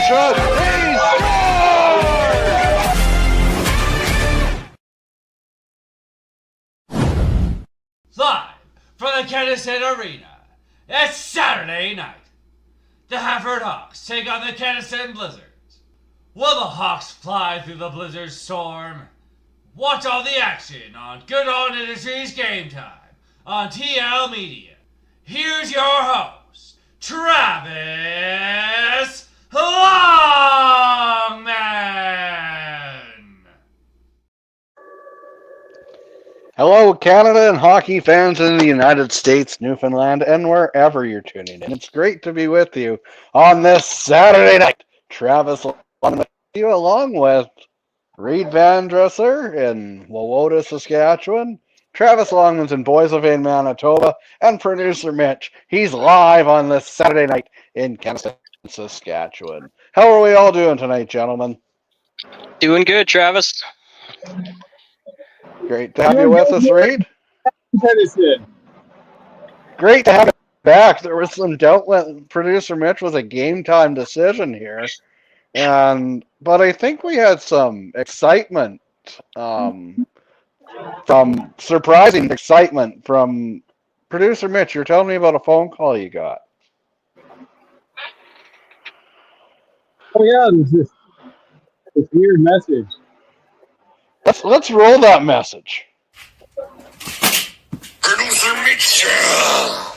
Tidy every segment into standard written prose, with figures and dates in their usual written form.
shot. He scores! Live from the Kenaston Arena, it's Saturday night. The Hafford Hawks take on the Kenaston Blizzards. Will the Hawks fly through the blizzard storm? Watch all the action on Goodon Industries Game Time on TL Media. Here's your host, Travis Longman. Hello, Canada and hockey fans in the United States, Newfoundland, and wherever you're tuning in. It's great to be with you on this Saturday night. Travis Longman with you, along with Reed Van Dresser in Wawota, Saskatchewan. Travis Longman's in Boissevain, Manitoba, and producer Mitch. He's live on this Saturday night in Kenaston, Saskatchewan. How are we all doing tonight, gentlemen? Doing good, Travis. Great to have you with us, Reed. Kenaston. Great to have you back. There was some doubt when producer Mitch was a game time decision here, but I think we had some excitement. From surprising excitement from producer Mitch. You're telling me about a phone call you got. Oh yeah, this weird message. Let's roll that message. Producer Mitchell.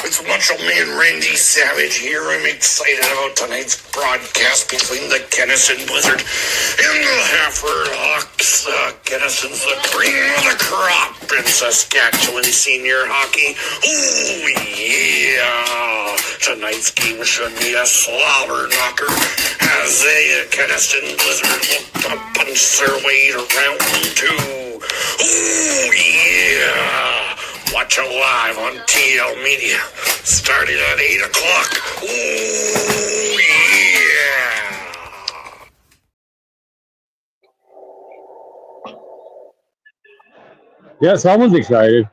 It's Macho Man Randy Savage here. I'm excited about tonight's broadcast between the Kenaston Blizzard and the Hafford Hawks. Kenaston's the cream of the crop in Saskatchewan senior hockey. Oh, yeah. Tonight's game should be a slobber knocker as the Kenaston Blizzard look to punch their way to round two. Oh, yeah. Watch it live on TL Media, starting at 8 o'clock. Ooh, yeah! Yeah, someone's excited.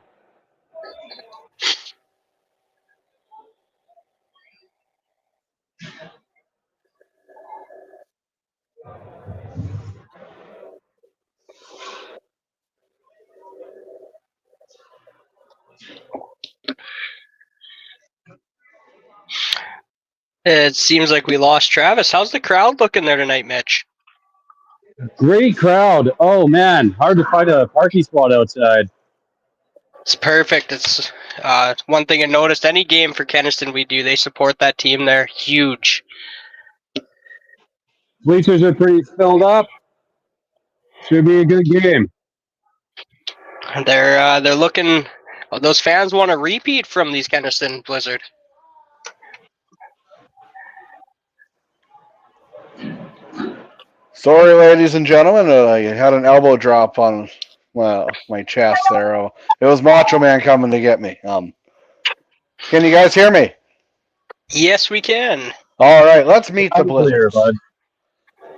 It seems like we lost Travis. How's the crowd looking there tonight, Mitch? Great crowd. Oh, man. Hard to find a parking spot outside. It's perfect. It's one thing I noticed. Any game for Kenaston we do, they support that team there. Huge. Bleachers are pretty filled up. Should be a good game. They're looking. Those fans want a repeat from these Kenaston Blizzard. Sorry, ladies and gentlemen, I had an elbow drop on my chest there. Oh, it was Macho Man coming to get me. Can you guys hear me? Yes, we can. All right, let's meet the I'm clear, Blizzards. bud.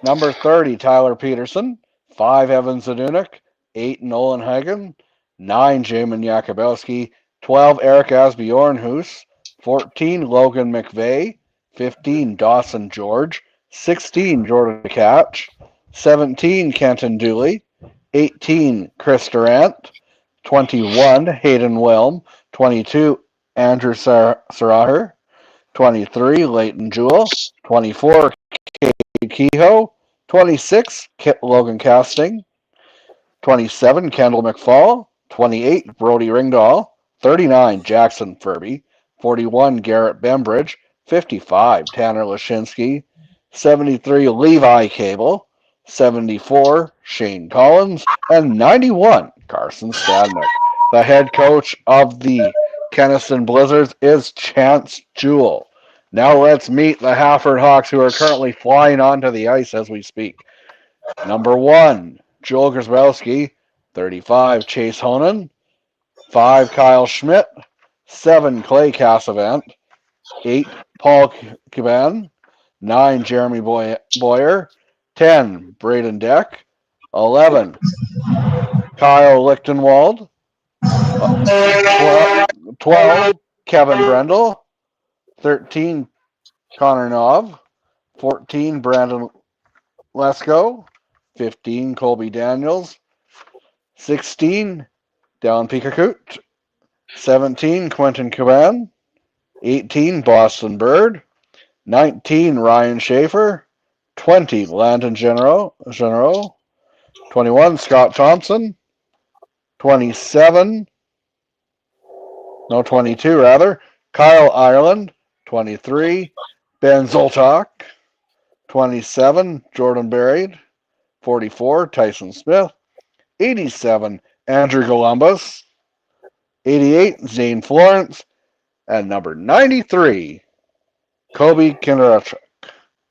Number 30, Tyler Peterson. 5, Evan Zadunik. 8, Nolan Hagen. 9, Jamin Yakubowski. 12, Eric Asbjornhus. 14, Logan McVeigh. 15, Dawson George. 16, Jordan Catch. 17, Kenton Dooley. 18, Chris Durant. 21, Hayden Wilm. 22, Andrew Saraher. 23, Leighton Jewell. 24, Kehoe. 26, Logan Casting. 27, Kendall McFall. 28, Brody Ringdahl. 39, Jackson Furby. 41, Garrett Bembridge. 55, Tanner Lashinsky. 73, Levi Cable. 74, Shane Collins. And 91, Carson Stadnick. The head coach of the Kenaston Blizzards is Chance Jewell. Now let's meet the Hafford Hawks, who are currently flying onto the ice as we speak. Number 1, Joel Grzelski. 35, Chase Honan. 5, Kyle Schmidt. 7, Clay Cassavant. 8, Paul Caban. 9, Jeremy Boyer. 10, Braden Deck. 11, Kyle Lichtenwald. 12, Kevin Brendel. 13, Connor Nov. 14, Brandon Lesko. 15, Colby Daniels. 16, Dallin Pikakut. 17, Quentin Caban. 18, Boston Bird. 19, Ryan Schaefer. 20, Landon Genero. 21, Scott Thompson. 22 rather, Kyle Ireland. 23, Ben Zoltak. 27, Jordan Buried. 44, Tyson Smith. 87, Andrew Columbus. 88, Zane Florence. And number 93, Kobe Kinderachuk.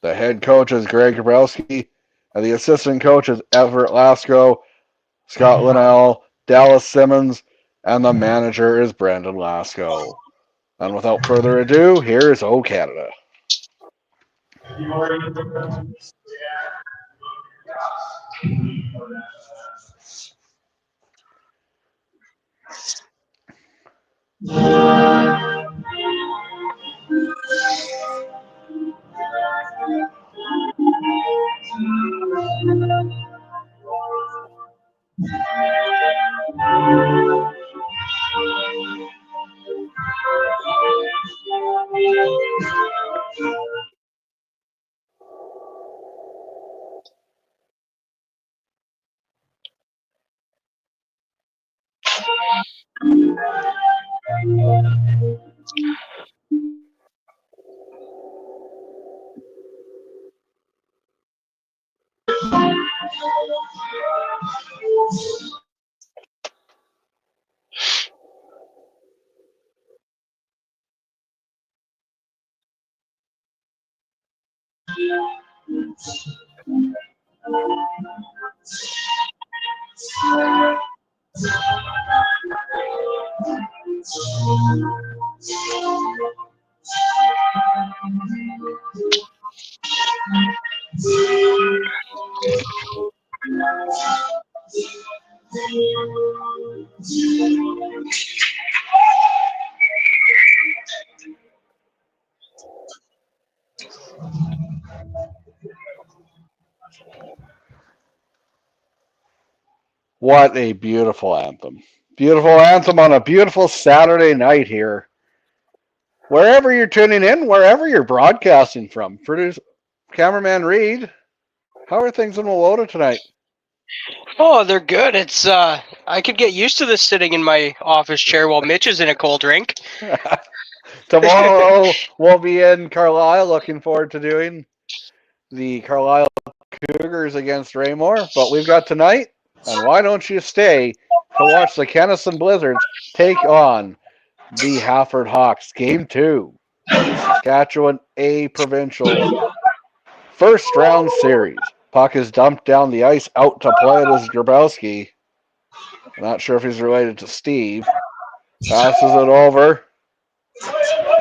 The head coach is Greg Grzelski, and the assistant coach is Everett Lasco, Scott Linnell, Dallas Simmons, and the manager is Brandon Lasco. And without further ado, here's O Canada. What a beautiful anthem. Beautiful anthem on a beautiful Saturday night here. Wherever you're tuning in, wherever you're broadcasting from. Cameraman Reed, how are things in Wowota tonight? Oh, they're good. It's I could get used to this sitting in my office chair while Mitch is in a cold drink. Tomorrow we'll be in Carlisle. Looking forward to doing the Carlisle Cougars against Raymore. But we've got tonight, and why don't you stay to watch the Kenaston Blizzards take on the Hafford Hawks. Game 2, Saskatchewan A Provincial first round series. Puck is dumped down the ice. Out to play it is Grabowski. Not sure if he's related to Steve. Passes it over.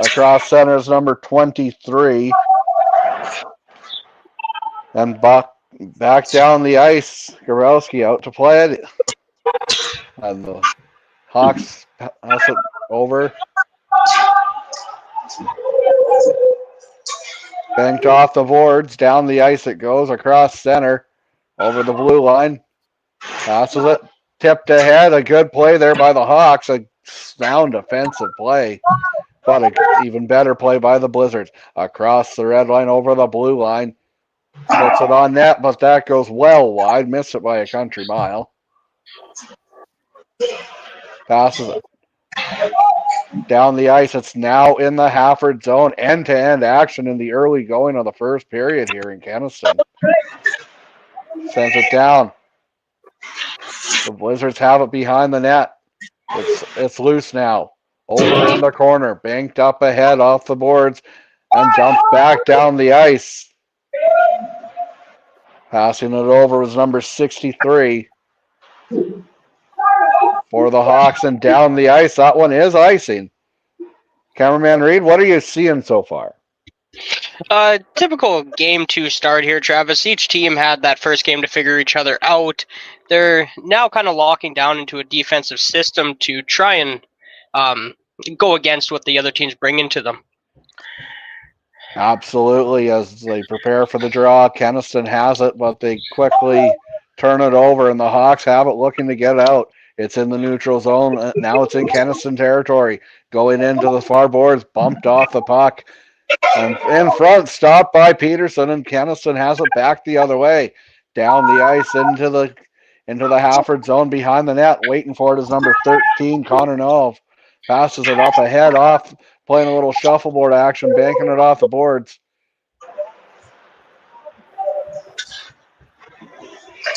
Across center is number 23. And back down the ice. Grabowski out to play it. And the Hawks pass it over. Banked off the boards. Down the ice it goes. Across center. Over the blue line. Passes it. Tipped ahead. A good play there by the Hawks. A sound defensive play. But an even better play by the Blizzards. Across the red line. Over the blue line. Puts it on net. But that goes well wide. Missed it by a country mile. Passes it. Down the ice, it's now in the Hafford zone. End-to-end action in the early going of the first period here in Kenaston. Sends it down. The Blizzards have it behind the net. It's loose now. Over in the corner. Banked up ahead off the boards and dumped back down the ice. Passing it over was number 63. For the Hawks and down the ice. That one is icing. Cameraman Reed, what are you seeing so far? Typical game 2 start here, Travis. Each team had that first game to figure each other out. They're now kind of locking down into a defensive system to try and go against what the other teams bring into them. Absolutely. As they prepare for the draw, Kenaston has it, but they quickly turn it over, and the Hawks have it looking to get out. It's in the neutral zone. Now it's in Kenaston territory. Going into the far boards, bumped off the puck. And in front, stopped by Peterson, and Kenaston has it back the other way. Down the ice into the Hafford zone behind the net. Waiting for it is number 13, Connor Nove. Passes it up ahead, off, playing a little shuffleboard action, banking it off the boards.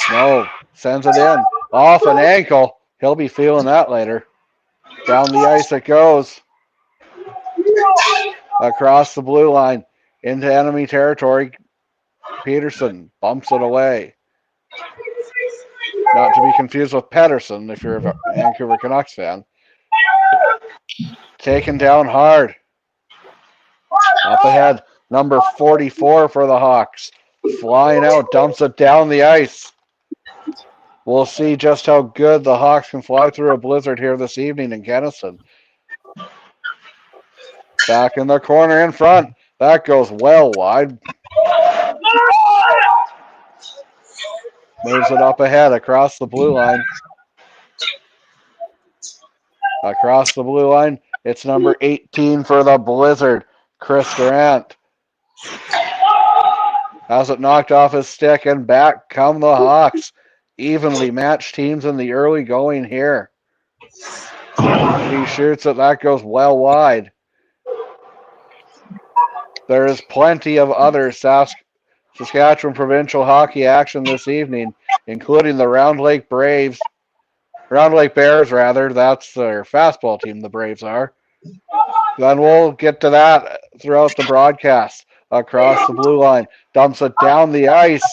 No, sends it in. Off an ankle. He'll be feeling that later. Down the ice it goes. Across the blue line. Into enemy territory. Peterson bumps it away. Not to be confused with Pedersen if you're a Vancouver Canucks fan. Taken down hard. Up ahead. Number 44 for the Hawks. Flying out. Dumps it down the ice. We'll see just how good the Hawks can fly through a blizzard here this evening in Kenaston. Back in the corner in front. That goes well wide. Moves it up ahead across the blue line. Across the blue line, it's number 18 for the Blizzard, Chris Durant. Has it knocked off his stick, and back come the Hawks. Evenly matched teams in the early going here. He shoots it. That goes well wide. There is plenty of other Saskatchewan provincial hockey action this evening, including the Round Lake Bears, rather. That's their fastball team, the Braves are. Then we'll get to that throughout the broadcast. Across the blue line. Dumps it down the ice.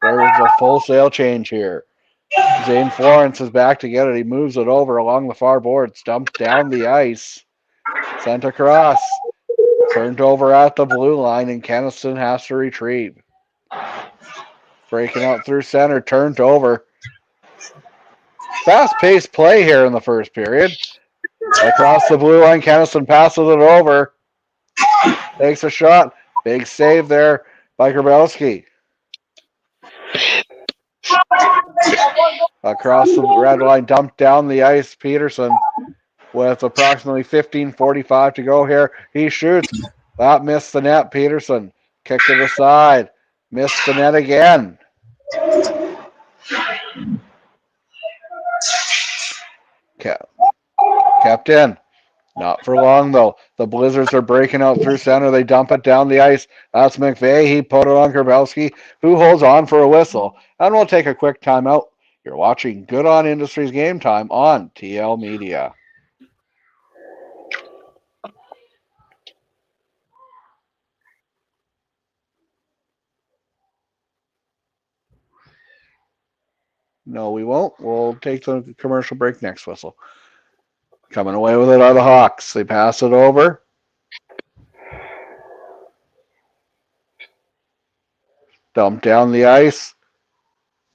There's a full sail change here. Zane Florence is back to get it. He moves it over along the far boards. Dumped down the ice. Sent across. Turned over at the blue line, and Kenaston has to retrieve. Breaking out through center. Turned over. Fast-paced play here in the first period. Across the blue line, Kenaston passes it over. Takes a shot. Big save there by Grabowski. Across the red line, dumped down the ice. Peterson with approximately 15:45 to go here. He shoots. That missed the net. Peterson kicked it aside. Missed the net again. Kept in. Not for long, though. The Blizzards are breaking out through center. They dump it down the ice. That's McVeigh. He put it on Grabowski, who holds on for a whistle. And we'll take a quick timeout. You're watching Goodon Industries Game Time on TL Media. No, we won't. We'll take the commercial break next whistle. Coming away with it are the Hawks. They pass it over. Dump down the ice.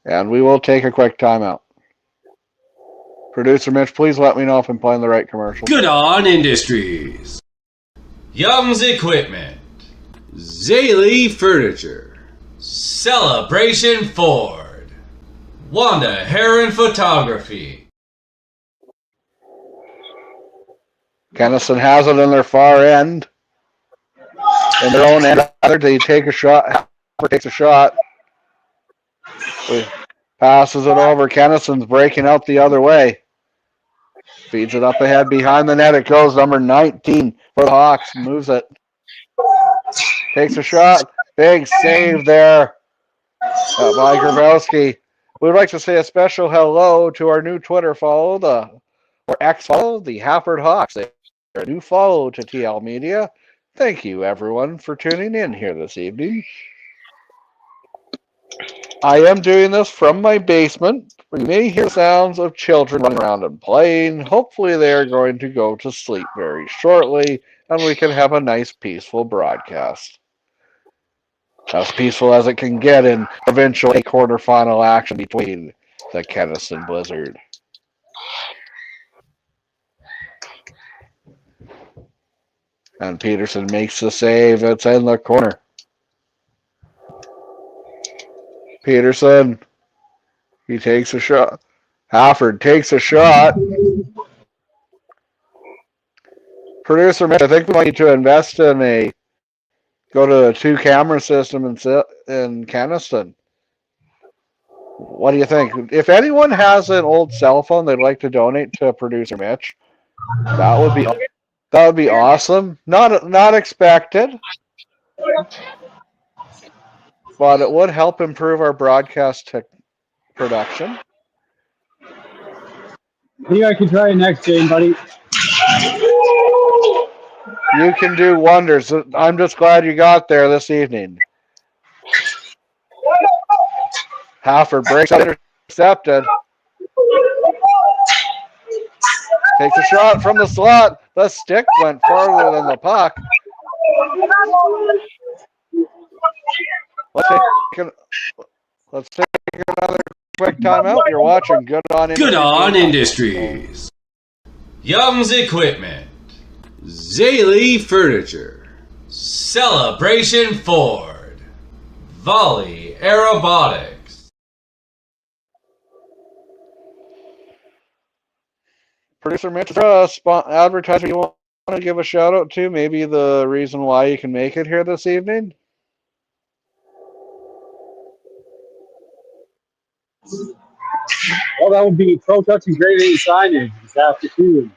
And we will take a quick timeout. Producer Mitch, please let me know if I'm playing the right commercial. Goodon Industries. Young's Equipment. Zaley Furniture. Celebration Ford. Wanda Heron Photography. Kenaston has it in their far end. In their own end, they take a shot. Hafford takes a shot. Passes it over. Kenaston's breaking out the other way. Feeds it up ahead behind the net. It goes. Number 19 for the Hawks. Moves it. Takes a shot. Big save there by Grabowski. We'd like to say a special hello to our new Twitter follow, or X follow, the Hafford Hawks. They're a new follow to TL Media. Thank you, everyone, for tuning in here this evening. I am doing this from my basement. You may hear sounds of children running around and playing. Hopefully they are going to go to sleep very shortly, and we can have a nice, peaceful broadcast. As peaceful as it can get in Provincial A quarterfinal action between the Kenaston Blizzard. And Peterson makes the save. It's in the corner. Peterson. He takes a shot. Hafford takes a shot. Producer Mitch, I think we might need to invest in go to a 2-camera system in Kenaston. What do you think? If anyone has an old cell phone they'd like to donate to Producer Mitch, that would be awesome. Not expected, but it would help improve our broadcast production. I think I can try it next game, buddy. You can do wonders. I'm just glad you got there this evening. Hafford breaks out, intercepted. Takes a shot from the slot. The stick went farther than the puck. Let's take another quick timeout. You're watching Goodon Industries. Young's Equipment. Zaley Furniture. Celebration Ford. Volley Aerobotics. Producer Mitch, is there a advertiser you want to give a shout out to? Maybe the reason why you can make it here this evening? Well, that would be Pro Touching Grade 8 signage this afternoon.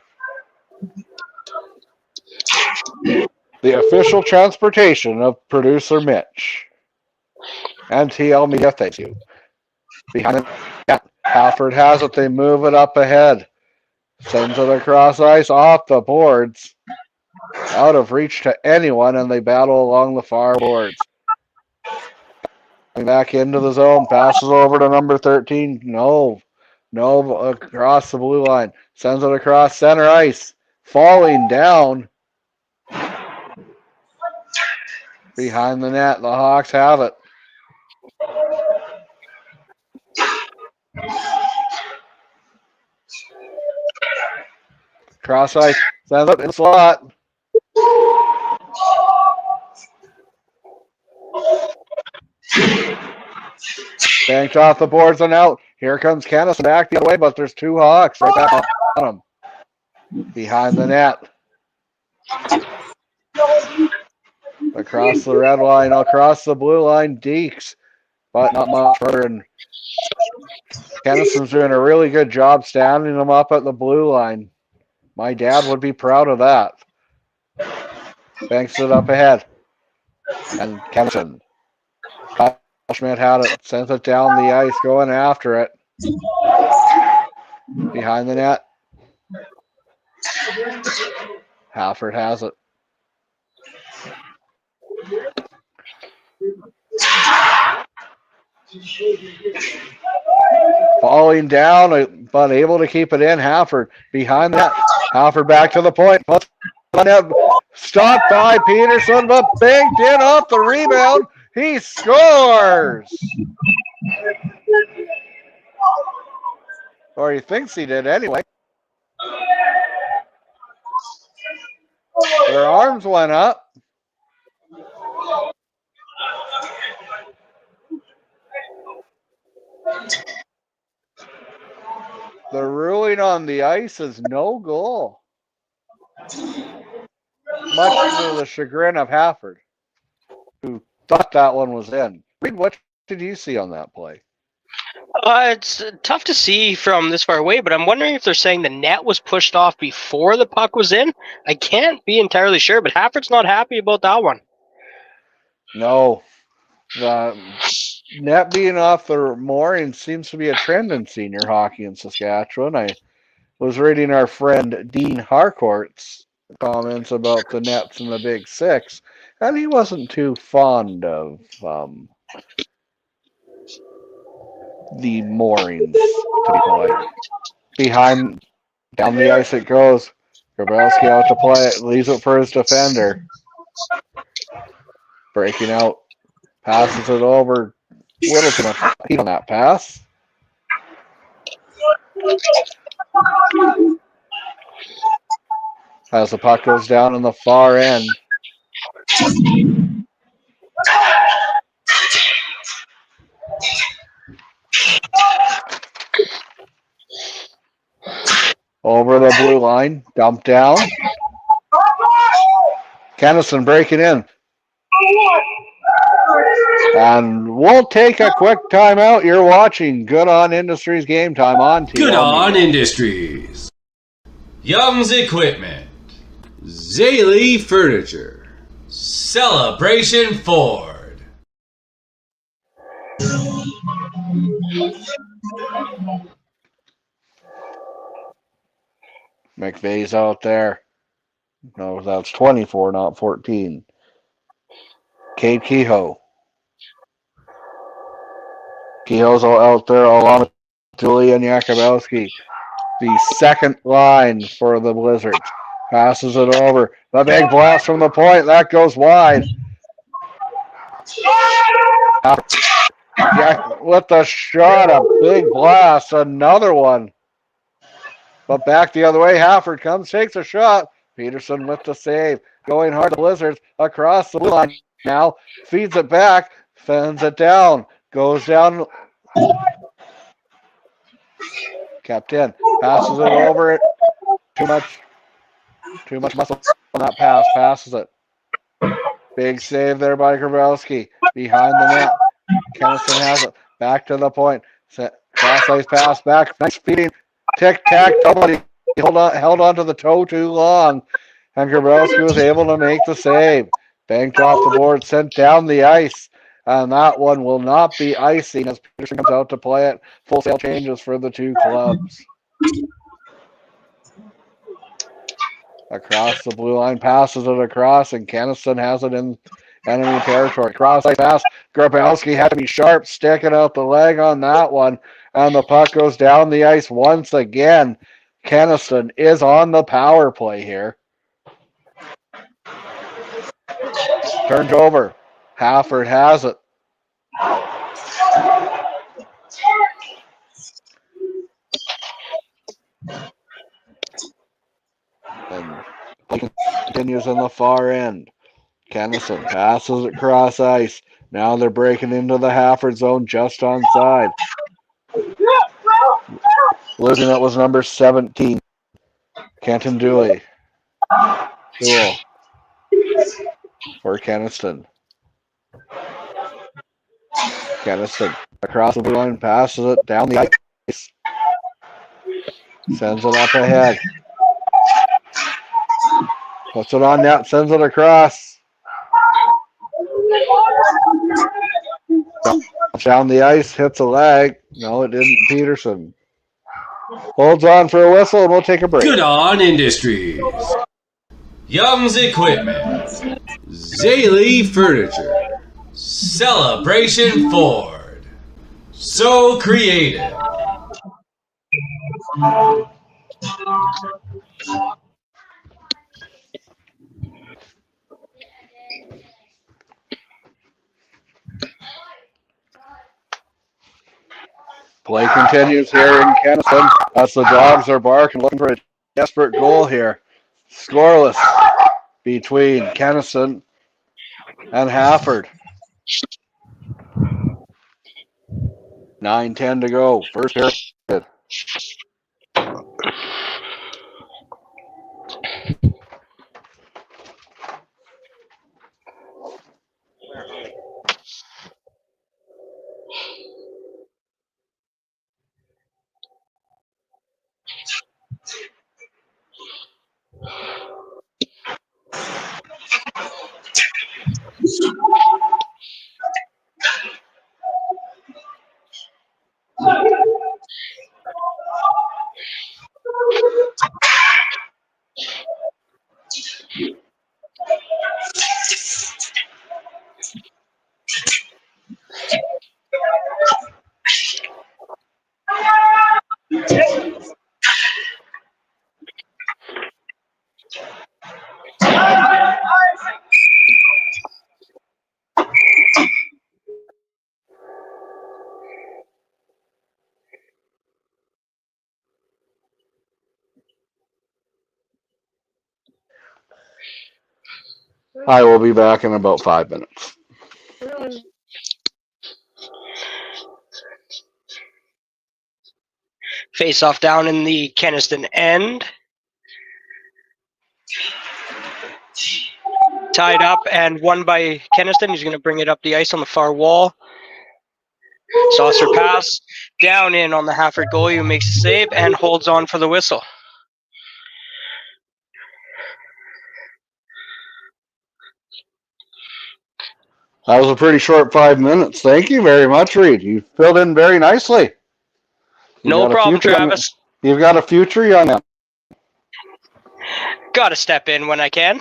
The official transportation of Producer Mitch. And TL Media, thank you. Behind it, yeah, Hafford has it. They move it up ahead. Sends it across ice, off the boards. Out of reach to anyone, and they battle along the far boards. Back into the zone, passes over to number 13. No, across the blue line. Sends it across center ice. Falling down. Behind the net, the Hawks have it. Cross ice, sends it in the slot. Banked off the boards and out. Here comes Kenaston back the other way, but there's 2 Hawks right back on him. Behind the net. Across the red line, across the blue line, Deeks. But not much further. And Kenaston's doing a really good job standing them up at the blue line. My dad would be proud of that. Banks it up ahead. And Kenaston. Schmidt had it, sent it down the ice, going after it. Behind the net. Hafford has it. Falling down, but able to keep it in. Hafford behind the net. Hafford back to the point. Stopped by Peterson, but banked in off the rebound. He scores! Or he thinks he did anyway. Their arms went up. The ruling on the ice is no goal. Much to the chagrin of Hafford, who thought that one was in. Reed, what did you see on that play? It's tough to see from this far away, but I'm wondering if they're saying the net was pushed off before the puck was in. I can't be entirely sure, but Hafford's not happy about that one. No. The net being off the mooring seems to be a trend in senior hockey in Saskatchewan. I was reading our friend Dean Harcourt's comments about the nets in the Big Six, and he wasn't too fond of the moorings, to be polite. Behind, down the ice it goes. Grabowski out to play it, leaves it for his defender. Breaking out, passes it over. A little too much heat on that pass. As the puck goes down in the far end. Over the blue line, dumped down. Kenaston breaking in. And we'll take a quick timeout. You're watching Goodon Industries Game Time on TV. Goodon Industries. Young's Equipment. Zaley Furniture. Celebration Ford. McVeigh's out there. No, that's 24, not 14. Cade Kehoe. Kehoe's out there along with Julian Yakubowski. The second line for the Blizzards. Passes it over. The big blast from the point. That goes wide. Yeah, with the shot, a big blast. Another one. But back the other way. Hafford comes, takes a shot. Peterson with the save. Going hard to Blizzards across the blue line now. Feeds it back. Fends it down. Goes down. Kept in. Passes it over it. Too much muscle on that pass. Passes it. Big save there by Grabowski. Behind the net. Kenaston has it. Back to the point. Cross ice pass back. Nice feeding. Tic-tac. Nobody held on to the toe too long. And Grabowski was able to make the save. Banked off the board. Sent down the ice. And that one will not be icing as Peterson comes out to play it. Full sail changes for the two clubs. Across the blue line, passes it across, and Kenaston has it in enemy territory. Cross ice pass. Grabowski had to be sharp, sticking out the leg on that one. And the puck goes down the ice once again. Kenaston is on the power play here. Turned over. Hafford has it. And continues in the far end. Kenaston passes it across ice. Now they're breaking into the Hafford zone just onside. Losing it was number 17. Kenton Dooley. Cool. For Kenaston. Kenaston across the blue line, passes it down the ice. Sends it up ahead. Puts it on net, sends it across. Down the ice, hits a leg. No, it didn't. Peterson holds on for a whistle, and we'll take a break. Goodon Industries. Young's Equipment. Zaley Furniture. Celebration Ford. So creative. Play continues here in Kenaston as the Dogs are barking, looking for a desperate goal here. Scoreless between Kenaston and Hafford. 9:10 to go. First period. I will be back in about 5 minutes. Face off down in the Kenaston end. Tied up and won by Kenaston. He's going to bring it up the ice on the far wall. Saucer pass down in on the Hafford goalie, who makes a save and holds on for the whistle. That was a pretty short 5 minutes. Thank you very much, Reed. You filled in very nicely. No problem, Travis. You've got a future, young man. Got to step in when I can.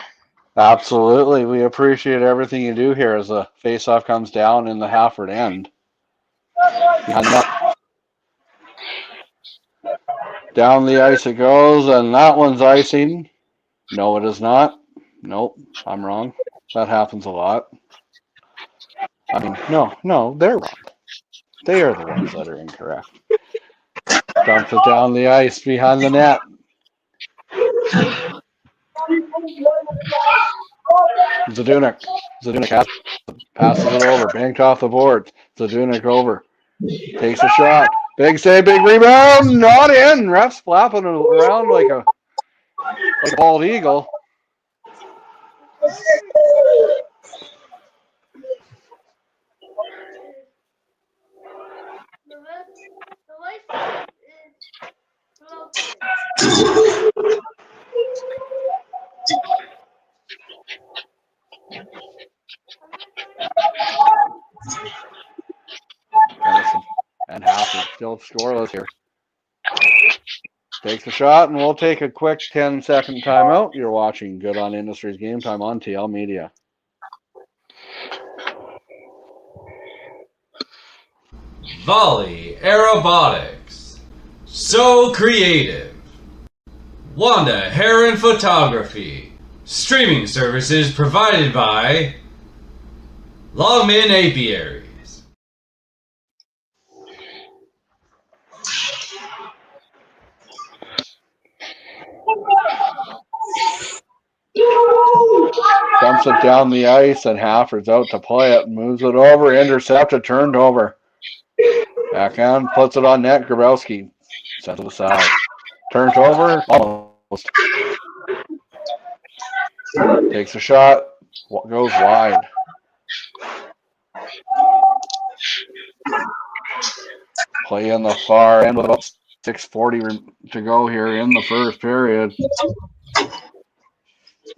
Absolutely. We appreciate everything you do here as the face-off comes down in the Hafford end. Down the ice it goes, and that one's icing. No, it is not. Nope, I'm wrong. That happens a lot. I mean, no, they're wrong. They are the ones that are incorrect. Dumps it down the ice behind the net. Zadunik passes it over, banked off the board. Zadunik over, takes a shot. Big save, big rebound, not in. Ref's flapping around like a bald eagle. And Hafford still scoreless here. Takes a shot, and we'll take a quick 10-second timeout. You're watching Goodon Industries Game Time on TL Media. Volley Aerobotics. So creative. Wanda Heron Photography. Streaming services provided by Longman Apiaries. Dumps it down the ice, and Hafford's out to play it. Moves it over, intercepted, turned over. Backhand, puts it on net. Grabowski sent to the side. Turns over, almost Takes a shot. Goes wide. Play in the far end with about 6:40 to go here in the first period.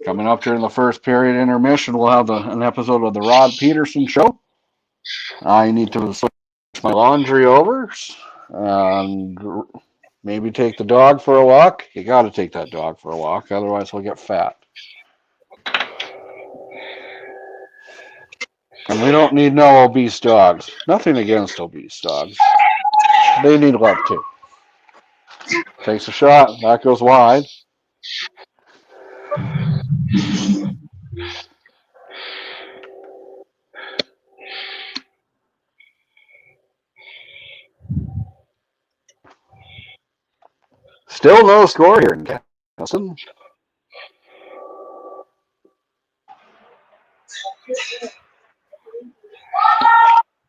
Coming up during the first period intermission, we'll have an episode of the Rod Peterson Show. I need to switch my laundry over and maybe take the dog for a walk. You got to take that dog for a walk, otherwise he'll get fat. And we don't need no obese dogs. Nothing against obese dogs. They need love too. Takes a shot. That goes wide. Still no score here in Kenaston.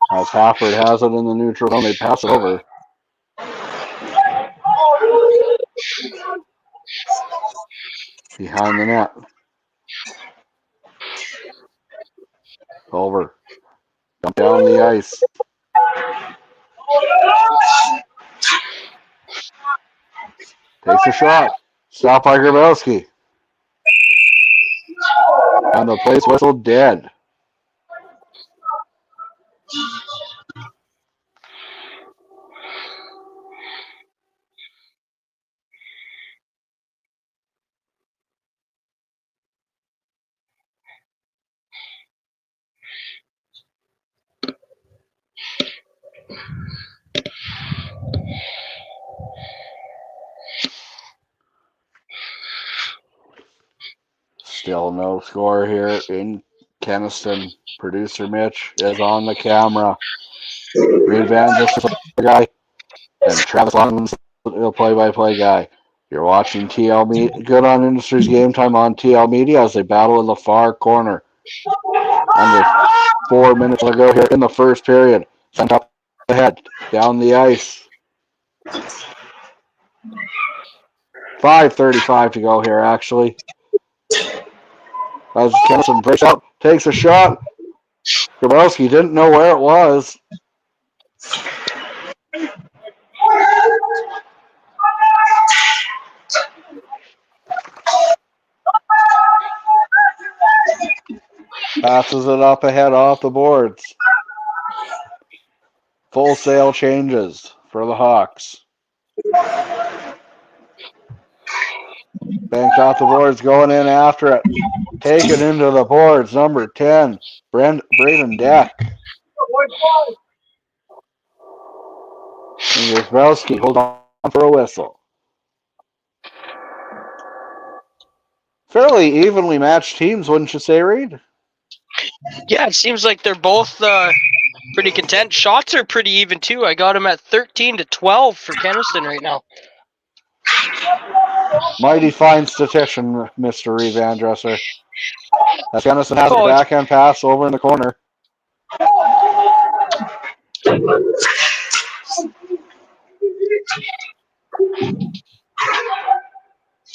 As Hafford has it in the neutral zone, they pass it over. Behind the net. Over. Down the ice. Takes a shot. Stopped by Grabowski. And the play's whistled dead. Still no score here in Kenaston. Producer Mitch is on the camera. Reed Van just the guy. And Travis Longman's the play-by-play guy. You're watching TL Media, Goodon Industries Game Time on TL Media as they battle in the far corner. Under 4 minutes to go here in the first period. Sent up ahead, down the ice. 5:35 to go here, actually. As Kenaston breaks out, takes a shot. Grabowski didn't know where it was. Passes it up ahead off the boards. Full sail changes for the Hawks. Banked off the boards, going in after it. Taken into the boards, number 10, Braden Deck. And Grabowski, hold on for a whistle. Fairly evenly matched teams, wouldn't you say, Reed? Yeah, it seems like they're both pretty content. Shots are pretty even too. I got them at 13-12 for Kenaston right now. Mighty fine statistician, Mr. Reed Van Dresser. As Kenaston has a backhand pass over in the corner.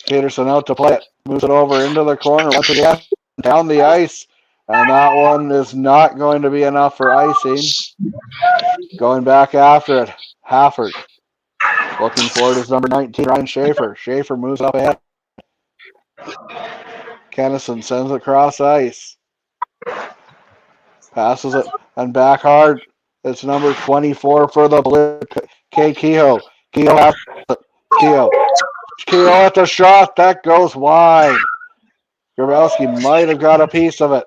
Peterson out to play it. Moves it over into the corner once again. Down the ice. And that one is not going to be enough for icing. Going back after it. Hafford. Looking for it is number 19, Ryan Schaefer. Schaefer moves up ahead. Kenaston sends it across ice. Passes it and back hard. It's number 24 for the Blue. Kehoe. Kehoe at the shot. That goes wide. Grabowski might have got a piece of it.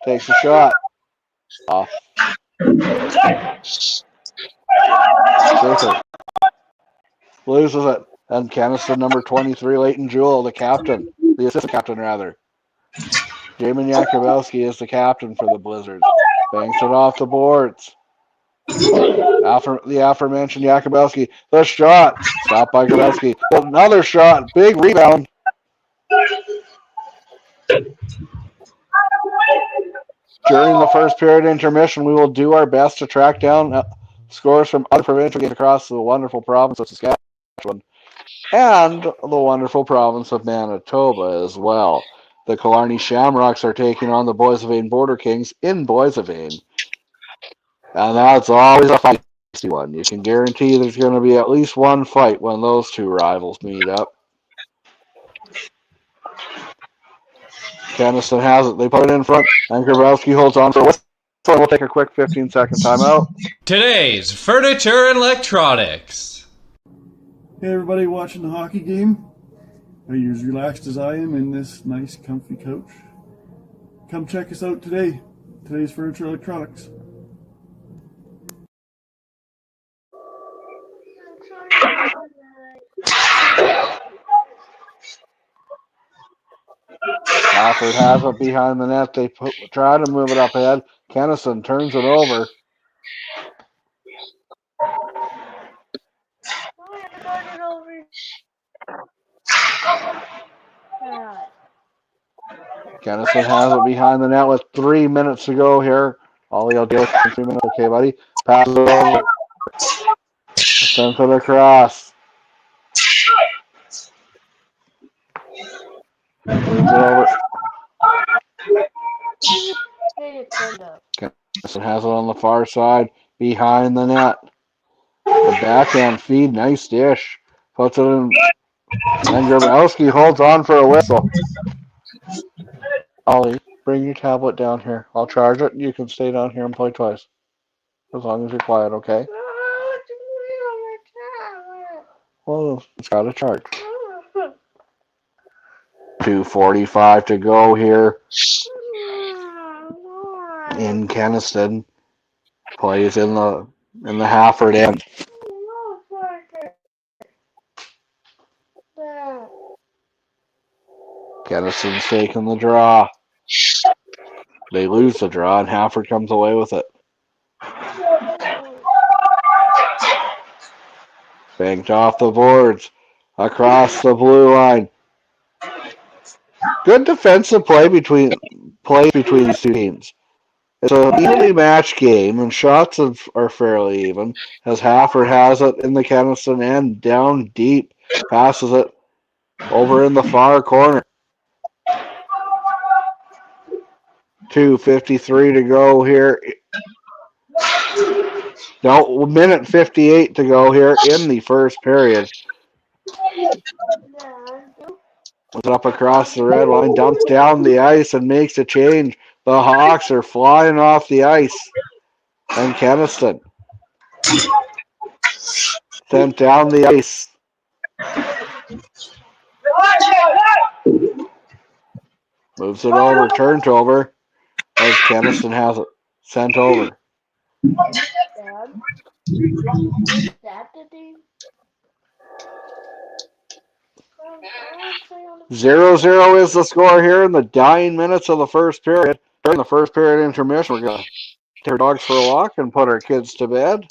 Takes a shot. Off. Schaefer loses it. And Kenaston number 23, Leighton Jewell, the captain. The assistant captain, rather. Jamin Jakubowski is the captain for the Blizzards. Banks it off the boards. The aforementioned Jakubowski. The shot. Stopped by Grabowski. Another shot. Big rebound. During the first period intermission, we will do our best to track down scores from other provincial games across the wonderful province of Saskatchewan. and the wonderful province of Manitoba as well. The Killarney Shamrocks are taking on the Boissevain Border Kings in Boissevain. And that's always a feisty one. You can guarantee there's going to be at least one fight when those two rivals meet up. Kenaston has it. They put it in front, and Grabowski holds on for a whistle. We'll take a quick 15-second timeout. Today's Furniture and Electronics. Hey everybody watching the hockey game. Are you as relaxed as I am in this nice comfy couch? Come check us out today. Today's Furniture Electronics. Hafford has it behind the net. They try to move it up ahead. Kenaston turns it over. Kenaston has it behind the net with 3 minutes to go here. Ollie will deal with 3 minutes. Okay, buddy. Pass it over. Sends it across. Moves it over. Kenaston has it on the far side behind the net. The backhand feed, nice dish. Puts it in. And Grabowski holds on for a whistle. Ollie, bring your tablet down here. I'll charge it. You can stay down here and play twice. As long as you're quiet, okay? Well, it's got a charge. 2:45 to go here in Kenaston. Plays in the Hafford end. Kenaston's taking the draw. They lose the draw, and Hafford comes away with it. Banked off the boards. Across the blue line. Good defensive play between these two teams. It's an evenly matched game, and shots are fairly even, as Hafford has it in the Kenaston end, down deep, passes it over in the far corner. 2:53 to go here. No, minute 58 to go here in the first period. Puts it up across the red line, dumps down the ice and makes a change. The Hawks are flying off the ice. And Kenaston sent down the ice. Moves it over, turned over, as Kenaston has it sent over. 0-0 is the score here in the dying minutes of the first period. During the first period intermission, we're going to take our dogs for a walk and put our kids to bed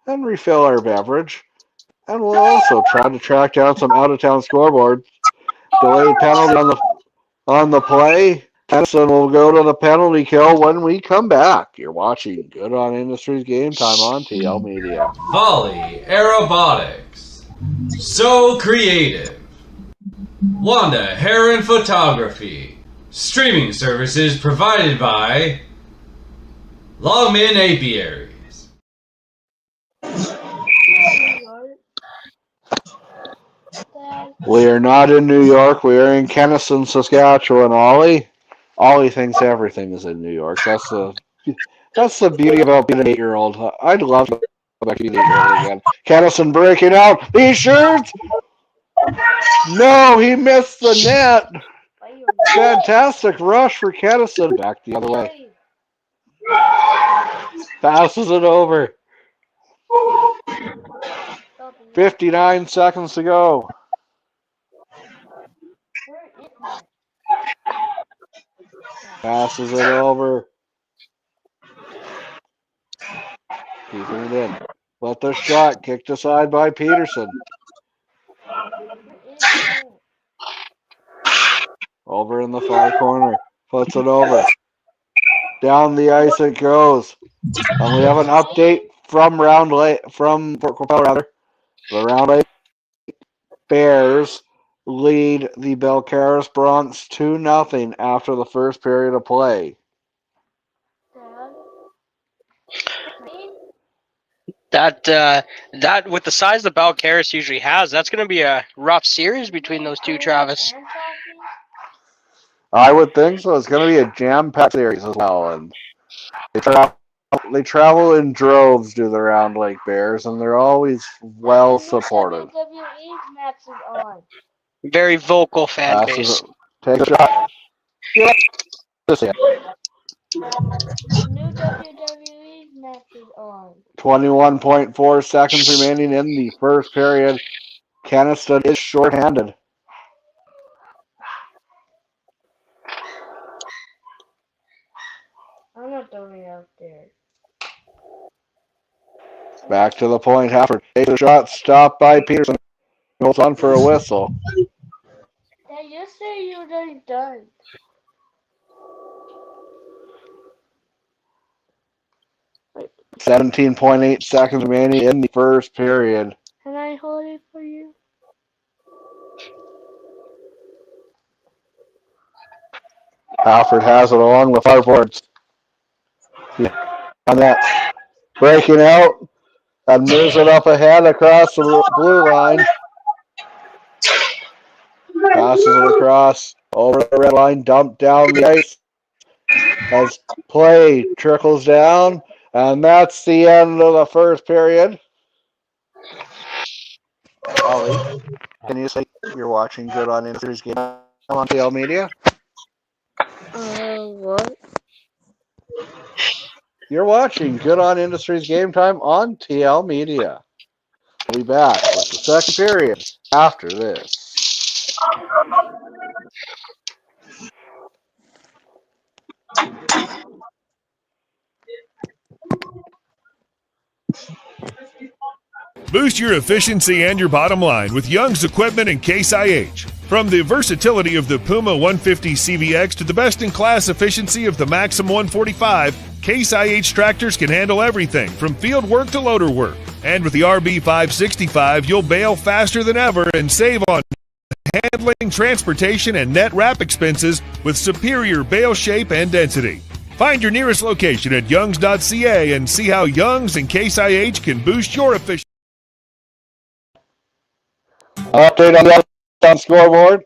and refill our beverage. And we'll also try to track down some out-of-town scoreboards. Delayed penalty on the play. Kenaston will go to the penalty kill when we come back. You're watching Goodon Industries Game Time on TL Media. Volley Aerobotics. So creative. Wanda Heron Photography. Streaming services provided by Longman Apiaries. We are not in New York. We are in Kenaston, Saskatchewan. Ollie thinks everything is in New York. That's the beauty about being an 8-year-old. I'd love to go back to being an 8-year-old again. Kenaston breaking out. He shoots. No, he missed the net. Fantastic rush for Kenaston. Back the other way. Passes it over. 59 seconds to go. Passes it over. Keeping it in. Let the shot kicked aside by Peterson. Over in the far corner. Puts it over. Down the ice it goes. And we have an update from Fort Qu'Appelle, rather. The round 8 Bears lead the Belcaris Bronx 2-0 after the first period of play. That with the size that Balcarres usually has, that's going to be a rough series between those two, Travis. I would think so. It's going to be a jam-packed series as well. And they travel in droves to the Round Lake Bears, and they're always well supported. Very vocal fan base. Take a shot. New WWE match is on. 21.4 seconds remaining in the first period. Kenaston is shorthanded. I'm not throwing out there. Back to the point. Hafford takes a shot. Stopped by Peterson. Goes on for a whistle. Dad, you say you're already done. Wait, 17.8 seconds remaining in the first period. can I hold it for you? Hafford has it along with hardboards. Yeah, on that, breaking out and moves it up ahead across the blue line. Passes it across over the red line, dumped down the ice as play trickles down, and that's the end of the first period. Ollie, can you say you're watching Goodon Industries game on TL Media? What? You're watching Goodon Industries Game Time on TL Media. We'll be back with the second period after this. Boost your efficiency and your bottom line with Young's Equipment and Case IH. From the versatility of the Puma 150 CVX to the best-in-class efficiency of the Maxim 145, Case IH tractors can handle everything from field work to loader work. And with the RB 565, you'll bale faster than ever and save on handling, transportation, and net wrap expenses with superior bale shape and density. Find your nearest location at youngs.ca and see how Young's and Case IH can boost your efficiency. Update on the scoreboard.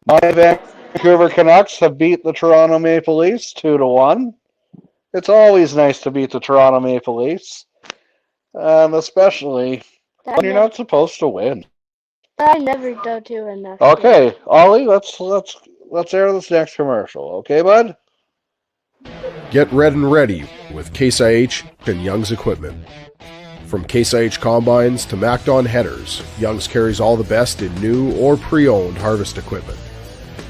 My Vancouver Canucks have beat the Toronto Maple Leafs 2-1. It's always nice to beat the Toronto Maple Leafs, especially when you're not supposed to win. I never do too enough. Okay, Ollie, let's air this next commercial. Okay, bud? Get red and ready with Case IH and Young's Equipment. From Case IH combines to MacDon headers, Young's carries all the best in new or pre-owned harvest equipment.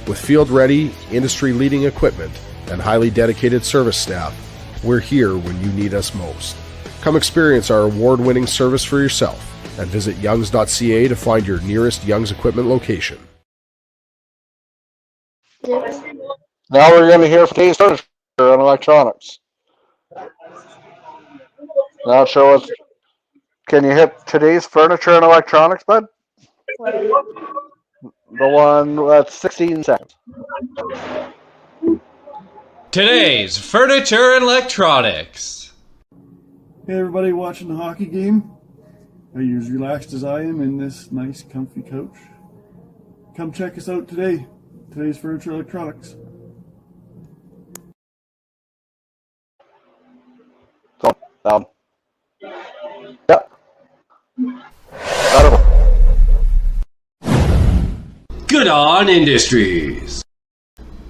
With field-ready, industry-leading equipment and highly dedicated service staff, we're here when you need us most. Come experience our award-winning service for yourself and visit youngs.ca to find your nearest Young's Equipment location. Now we're going to hear from Case Furniture and Electronics. Not sure what. Can you hit today's Furniture and Electronics, bud? The one that's 16 seconds. Today's Furniture and Electronics. Hey everybody watching the hockey game. Are you as relaxed as I am in this nice comfy couch? Come check us out today. Today's Furniture Electronics. So, yep. Goodon Industries,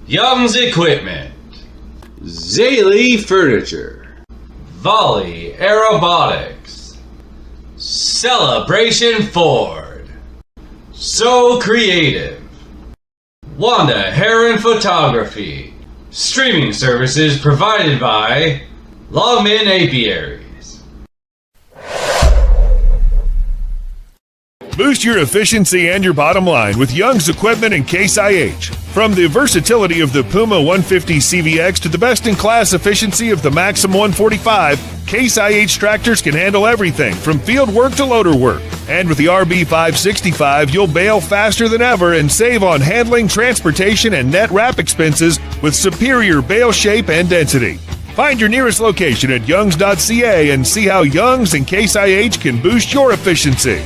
Young's Equipment, Zaley Furniture, Volley Aerobotics, Celebration Ford, So Creative, Wanda Heron Photography, streaming services provided by Longman Apiaries. Boost your efficiency and your bottom line with Young's Equipment and Case IH. From the versatility of the Puma 150 CVX to the best-in-class efficiency of the Maxim 145, Case IH tractors can handle everything from field work to loader work. And with the RB565, you'll bail faster than ever and save on handling, transportation, and net wrap expenses with superior bail shape and density. Find your nearest location at youngs.ca and see how Youngs and Case IH can boost your efficiency.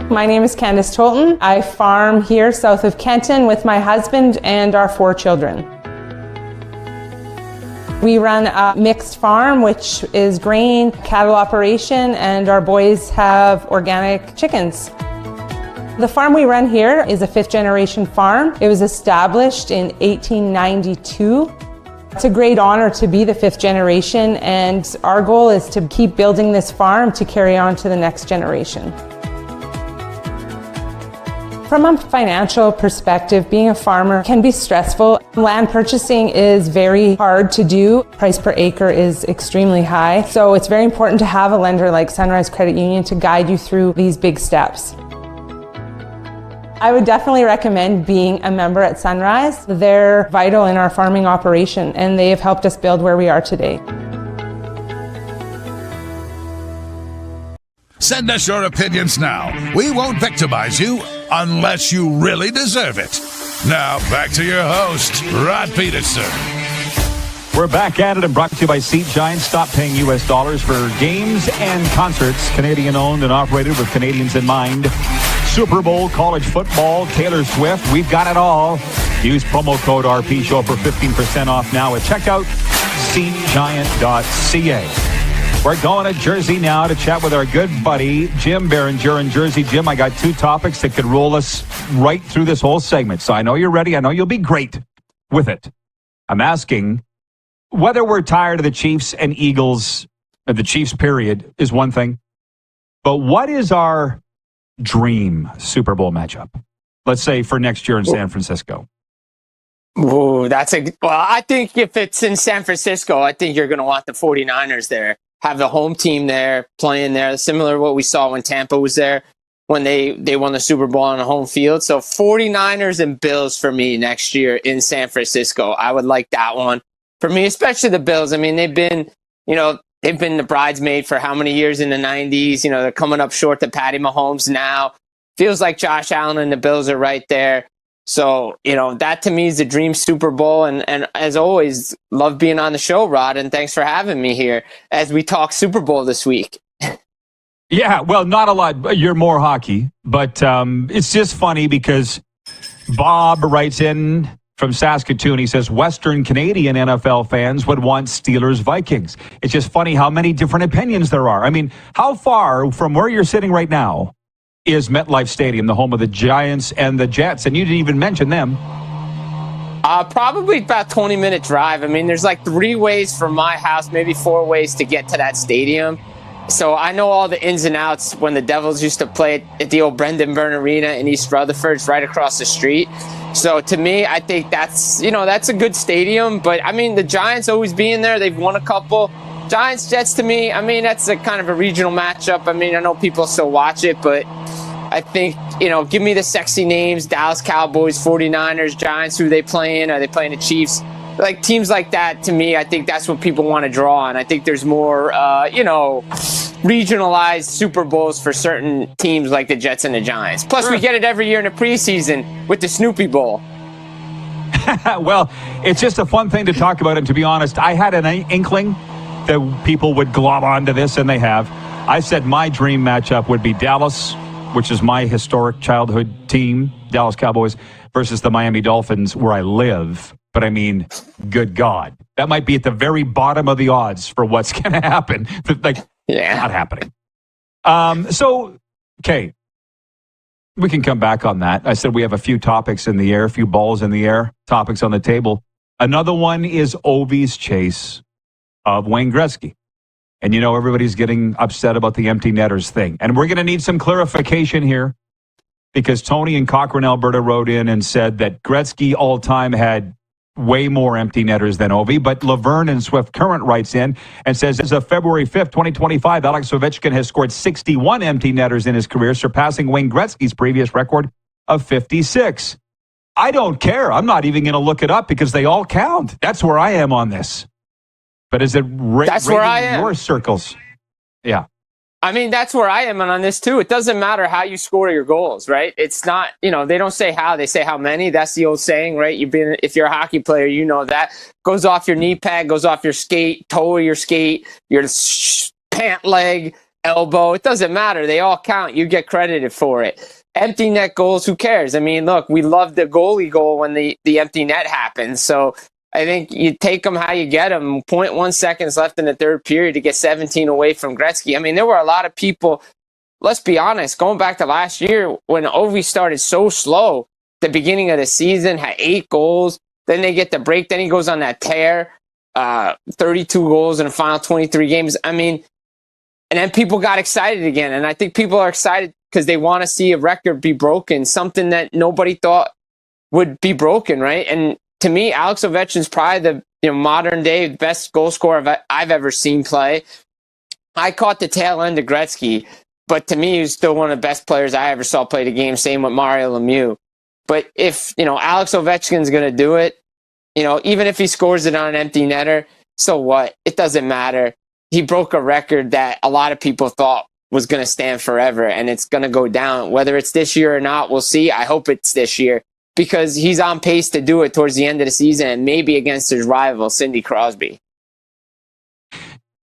My name is Candace Tolton. I farm here south of Kenton with my husband and our 4 children. We run a mixed farm, which is grain, cattle operation, and our boys have organic chickens. The farm we run here is a 5th generation farm. It was established in 1892. It's a great honor to be the 5th generation, and our goal is to keep building this farm to carry on to the next generation. From a financial perspective, being a farmer can be stressful. Land purchasing is very hard to do. Price per acre is extremely high. So it's very important to have a lender like Sunrise Credit Union to guide you through these big steps. I would definitely recommend being a member at Sunrise. They're vital in our farming operation, and they have helped us build where we are today. Send us your opinions now. We won't victimize you unless you really deserve it. Now, back to your host, Rod Peterson. We're back at it and brought to you by Seat Giant. Stop paying U.S. dollars for games and concerts. Canadian-owned and operated with Canadians in mind. Super Bowl, college football, Taylor Swift. We've got it all. Use promo code RPShow for 15% off now at checkout. SeatGiant.ca. We're going to Jersey now to chat with our good buddy, Jim Berenger in Jersey. Jim, I got 2 topics that could roll us right through this whole segment. So I know you're ready. I know you'll be great with it. I'm asking whether we're tired of the Chiefs and Eagles, the Chiefs period, is one thing. But what is our dream Super Bowl matchup? Let's say for next year in San Francisco. Ooh, I think if it's in San Francisco, I think you're going to want the 49ers there. Have the home team there, playing there, similar to what we saw when Tampa was there, when they won the Super Bowl on a home field. So 49ers and Bills for me next year in San Francisco. I would like that one. For me, especially the Bills. I mean, they've been the bridesmaid for how many years in the 90s? They're coming up short to Patty Mahomes now. Feels like Josh Allen and the Bills are right there. So, that to me is the dream Super Bowl. And as always, love being on the show, Rod. And thanks for having me here as we talk Super Bowl this week. Yeah, well, not a lot. You're more hockey. But it's just funny because Bob writes in from Saskatoon. He says, Western Canadian NFL fans would want Steelers-Vikings. It's just funny how many different opinions there are. I mean, how far from where you're sitting right now is MetLife Stadium, the home of the Giants and the Jets? And you didn't even mention them. Probably about 20-minute drive. I mean, there's like 3 ways from my house, maybe 4 ways to get to that stadium. So I know all the ins and outs when the Devils used to play at the old Brendan Byrne Arena in East Rutherford. It's right across the street. So to me, I think that's a good stadium. But I mean, the Giants always being there. They've won a couple. Giants, Jets, to me, I mean, that's a kind of a regional matchup. I mean, I know people still watch it, but I think, give me the sexy names, Dallas Cowboys, 49ers, Giants, who are they playing? Are they playing the Chiefs? Like teams like that, to me, I think that's what people want to draw on. I think there's more, regionalized Super Bowls for certain teams like the Jets and the Giants. Plus, we get it every year in the preseason with the Snoopy Bowl. Well, it's just a fun thing to talk about. And to be honest, I had an inkling that people would glob onto this, and they have. I said my dream matchup would be Dallas, which is my historic childhood team, Dallas Cowboys, versus the Miami Dolphins, where I live. But I mean, good God, that might be at the very bottom of the odds for what's going to happen. Not happening. Okay, we can come back on that. I said we have a few topics in the air, a few balls in the air, topics on the table. Another one is Ovi's chase of Wayne Gretzky. And everybody's getting upset about the empty netters thing. And we're going to need some clarification here because Tony in Cochrane, Alberta wrote in and said that Gretzky all-time had way more empty netters than Ovi. But Laverne in Swift Current writes in and says, as of February 5th, 2025, Alex Ovechkin has scored 61 empty netters in his career, surpassing Wayne Gretzky's previous record of 56. I don't care. I'm not even going to look it up because they all count. That's where I am on this. But is it That's where I am. Your circles? Yeah. I mean, that's where I am on this too. It doesn't matter how you score your goals, right? It's not, they don't say how, they say how many. That's the old saying, right? If you're a hockey player, you know that. Goes off your knee pad, goes off your skate, toe of your skate, your pant leg, elbow. It doesn't matter. They all count. You get credited for it. Empty net goals, who cares? I mean, look, we love the goalie goal when the empty net happens. So I think you take them how you get them. 0.1 seconds left in the third period to get 17 away from Gretzky. I mean, there were a lot of people, let's be honest, going back to last year when Ovi started so slow, the beginning of the season, had 8 goals. Then they get the break. Then he goes on that tear, 32 goals in the final 23 games. I mean, and then people got excited again. And I think people are excited because they want to see a record be broken, something that nobody thought would be broken, right? And to me, Alex Ovechkin's probably the modern day best goal scorer I've ever seen play. I caught the tail end of Gretzky, but to me, he's still one of the best players I ever saw play the game. Same with Mario Lemieux. But if Alex Ovechkin's going to do it, even if he scores it on an empty netter, so what? It doesn't matter. He broke a record that a lot of people thought was going to stand forever, and it's going to go down. Whether it's this year or not, we'll see. I hope it's this year, because he's on pace to do it towards the end of the season and maybe against his rival, Sidney Crosby.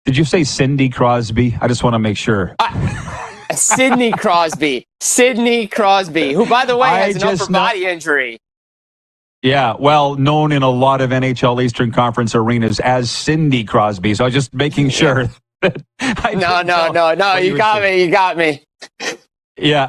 Did you say Cindy Crosby? I just want to make sure. Sidney Crosby. Sidney Crosby, who, by the way, has an upper body injury. Yeah, well, known in a lot of NHL Eastern Conference arenas as Cindy Crosby. So I was just making sure that No. You got me. Yeah.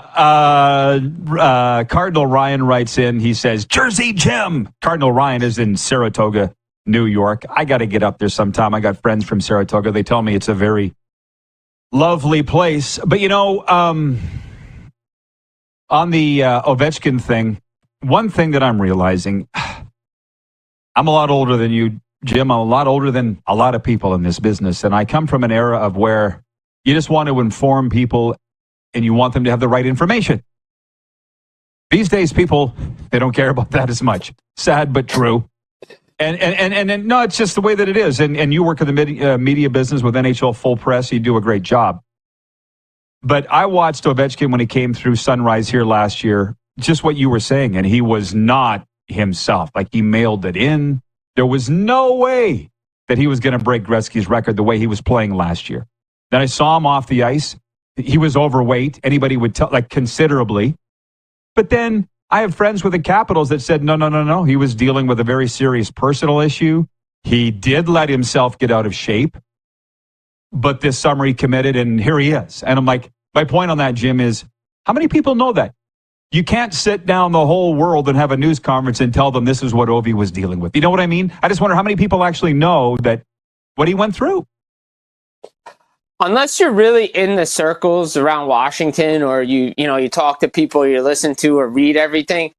Cardinal Ryan writes in. He says, Jersey Jim. Cardinal Ryan is in Saratoga, New York. I got to get up there sometime. I got friends from Saratoga. They tell me it's a very lovely place. But, on the Ovechkin thing, one thing that I'm realizing, I'm a lot older than you, Jim. I'm a lot older than a lot of people in this business. And I come from an era of where you just want to inform people and you want them to have the right information. These days, people, they don't care about that as much. Sad, but true. And no, it's just the way that it is. And you work in the media business with NHL Full Press. You do a great job. But I watched Ovechkin when he came through Sunrise here last year, just what you were saying, and he was not himself. Like, he mailed it in. There was no way that he was going to break Gretzky's record the way he was playing last year. Then I saw him off the ice. He was overweight. Anybody would tell, considerably. But then I have friends with the Capitals that said, no. He was dealing with a very serious personal issue. He did let himself get out of shape. But this summer he committed, and here he is. And I'm like, my point on that, Jim, is how many people know that? You can't sit down the whole world and have a news conference and tell them this is what Ovi was dealing with. You know what I mean? I just wonder how many people actually know that what he went through. Unless you're really in the circles around Washington, or you talk to people you listen to or read everything,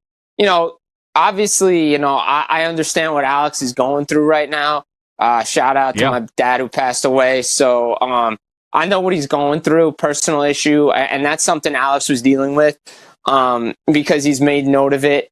obviously, I understand what Alex is going through right now. Shout out to my dad who passed away. So I know what he's going through, personal issue, and that's something Alex was dealing with. Because he's made note of it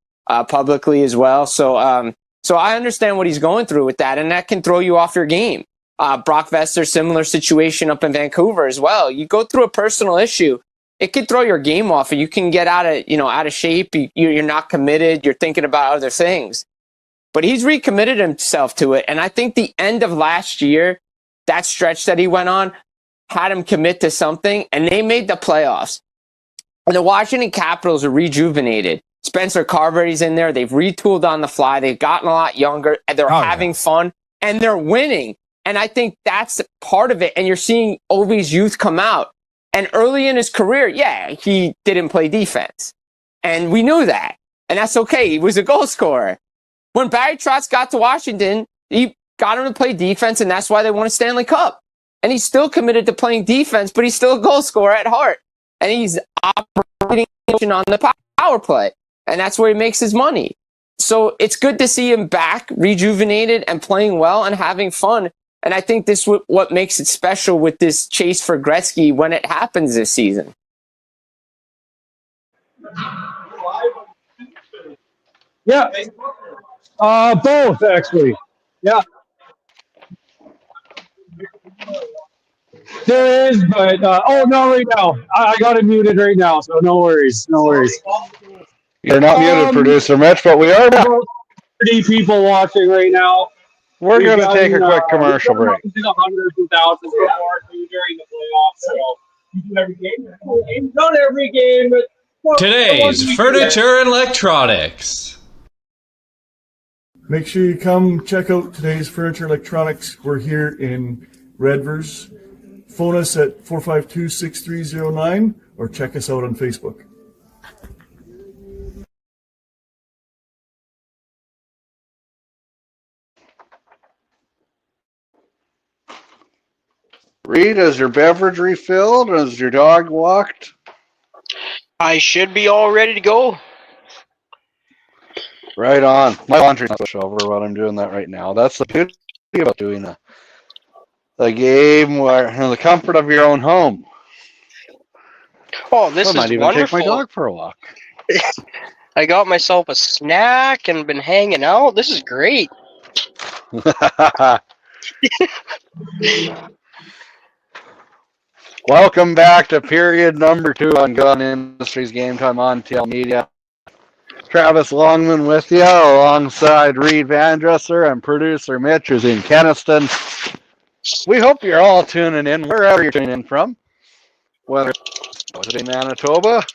publicly as well. So I understand what he's going through with that, and that can throw you off your game. Brock Vestor, similar situation up in Vancouver as well. You go through a personal issue, it could throw your game off, and you can get out of shape. You're not committed. You're thinking about other things. But he's recommitted himself to it, and I think the end of last year, that stretch that he went on, had him commit to something, and they made the playoffs. And the Washington Capitals are rejuvenated. Spencer Carberry's in there. They've retooled on the fly. They've gotten a lot younger, and they're having fun, and they're winning. And I think that's part of it. And you're seeing Ovi's youth come out. And early in his career, he didn't play defense. And we knew that. And that's okay. He was a goal scorer. When Barry Trotz got to Washington, he got him to play defense, and that's why they won a Stanley Cup. And he's still committed to playing defense, but he's still a goal scorer at heart. And he's operating on the power play. And that's where he makes his money. So it's good to see him back, rejuvenated, and playing well and having fun. And I think this is what makes it special with this chase for Gretzky when it happens this season. Yeah, Yeah. Both, actually. Yeah. There is, but, oh, no, right now. I got it muted right now, so no worries. No worries. You're not muted, producer Mitch, but we are back. 30 people watching right now. We're going to take a quick commercial break. We've done hundreds of thousands before during the playoffs, so you do every game. Not every game, but Today's furniture and electronics. Make sure you come check out today's furniture electronics. We're here in Redvers. Phone us at 452-6309 or check us out on Facebook. Reed, is your beverage refilled? Is your dog walked? I should be all ready to go. Right on. My laundry's not switched over, but I'm doing that right now. That's the beauty about doing a game where in the comfort of your own home. Oh, this I is might even wonderful. take my dog for a walk. I got myself a snack and been hanging out. This is great. Welcome back to period number 2 on Gun Industries Game Time on TL Media. Travis Longman with you, alongside Reed Vandresser and producer Mitch, who's in Kenaston. We hope you're all tuning in wherever you're tuning in from, whether it's in Manitoba,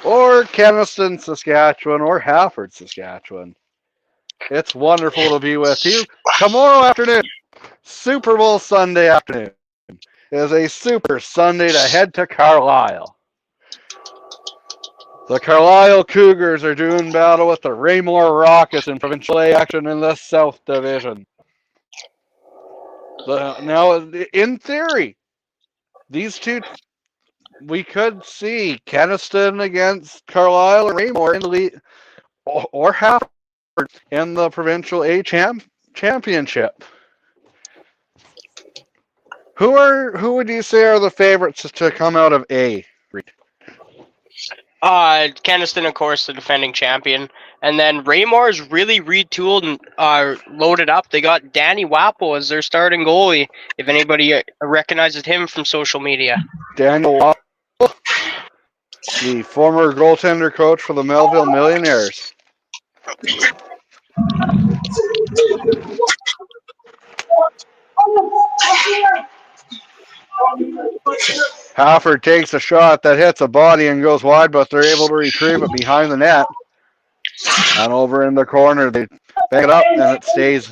or Kenaston, Saskatchewan, or Hafford, Saskatchewan. It's wonderful to be with you. Tomorrow afternoon, Super Bowl Sunday afternoon, is a super Sunday to head to Carlisle. The Carlisle Cougars are doing battle with the Raymore Rockets in Provincial A action in the South Division. Now, in theory, these two, we could see Kenaston against Carlisle and Raymore in the league, or Hafford in the Provincial A championship. Who would you say are the favorites to come out of A? Kenaston, of course, the defending champion. And then Raymore is really retooled and loaded up. They got Danny Wapple as their starting goalie, if anybody recognizes him from social media. Daniel Wapple, the former goaltender coach for the Melville Millionaires. Hafford takes a shot that hits a body and goes wide, but they're able to retrieve it behind the net. And over in the corner, they pick it up, and it stays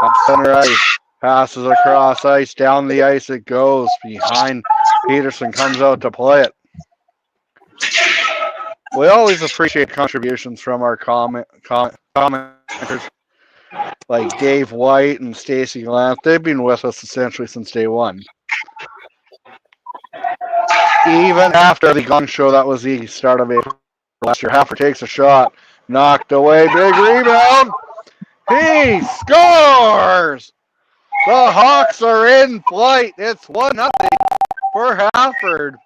up center ice. Passes across ice, down the ice it goes. Behind Peterson, comes out to play it. We always appreciate contributions from our commenters, like Dave White and Stacy Glant. They've been with us essentially since day one. Even after the Gong Show, that was the start of April last year. Hafford takes a shot, knocked away, big rebound. He scores! The Hawks are in flight. It's 1-0 for Hafford.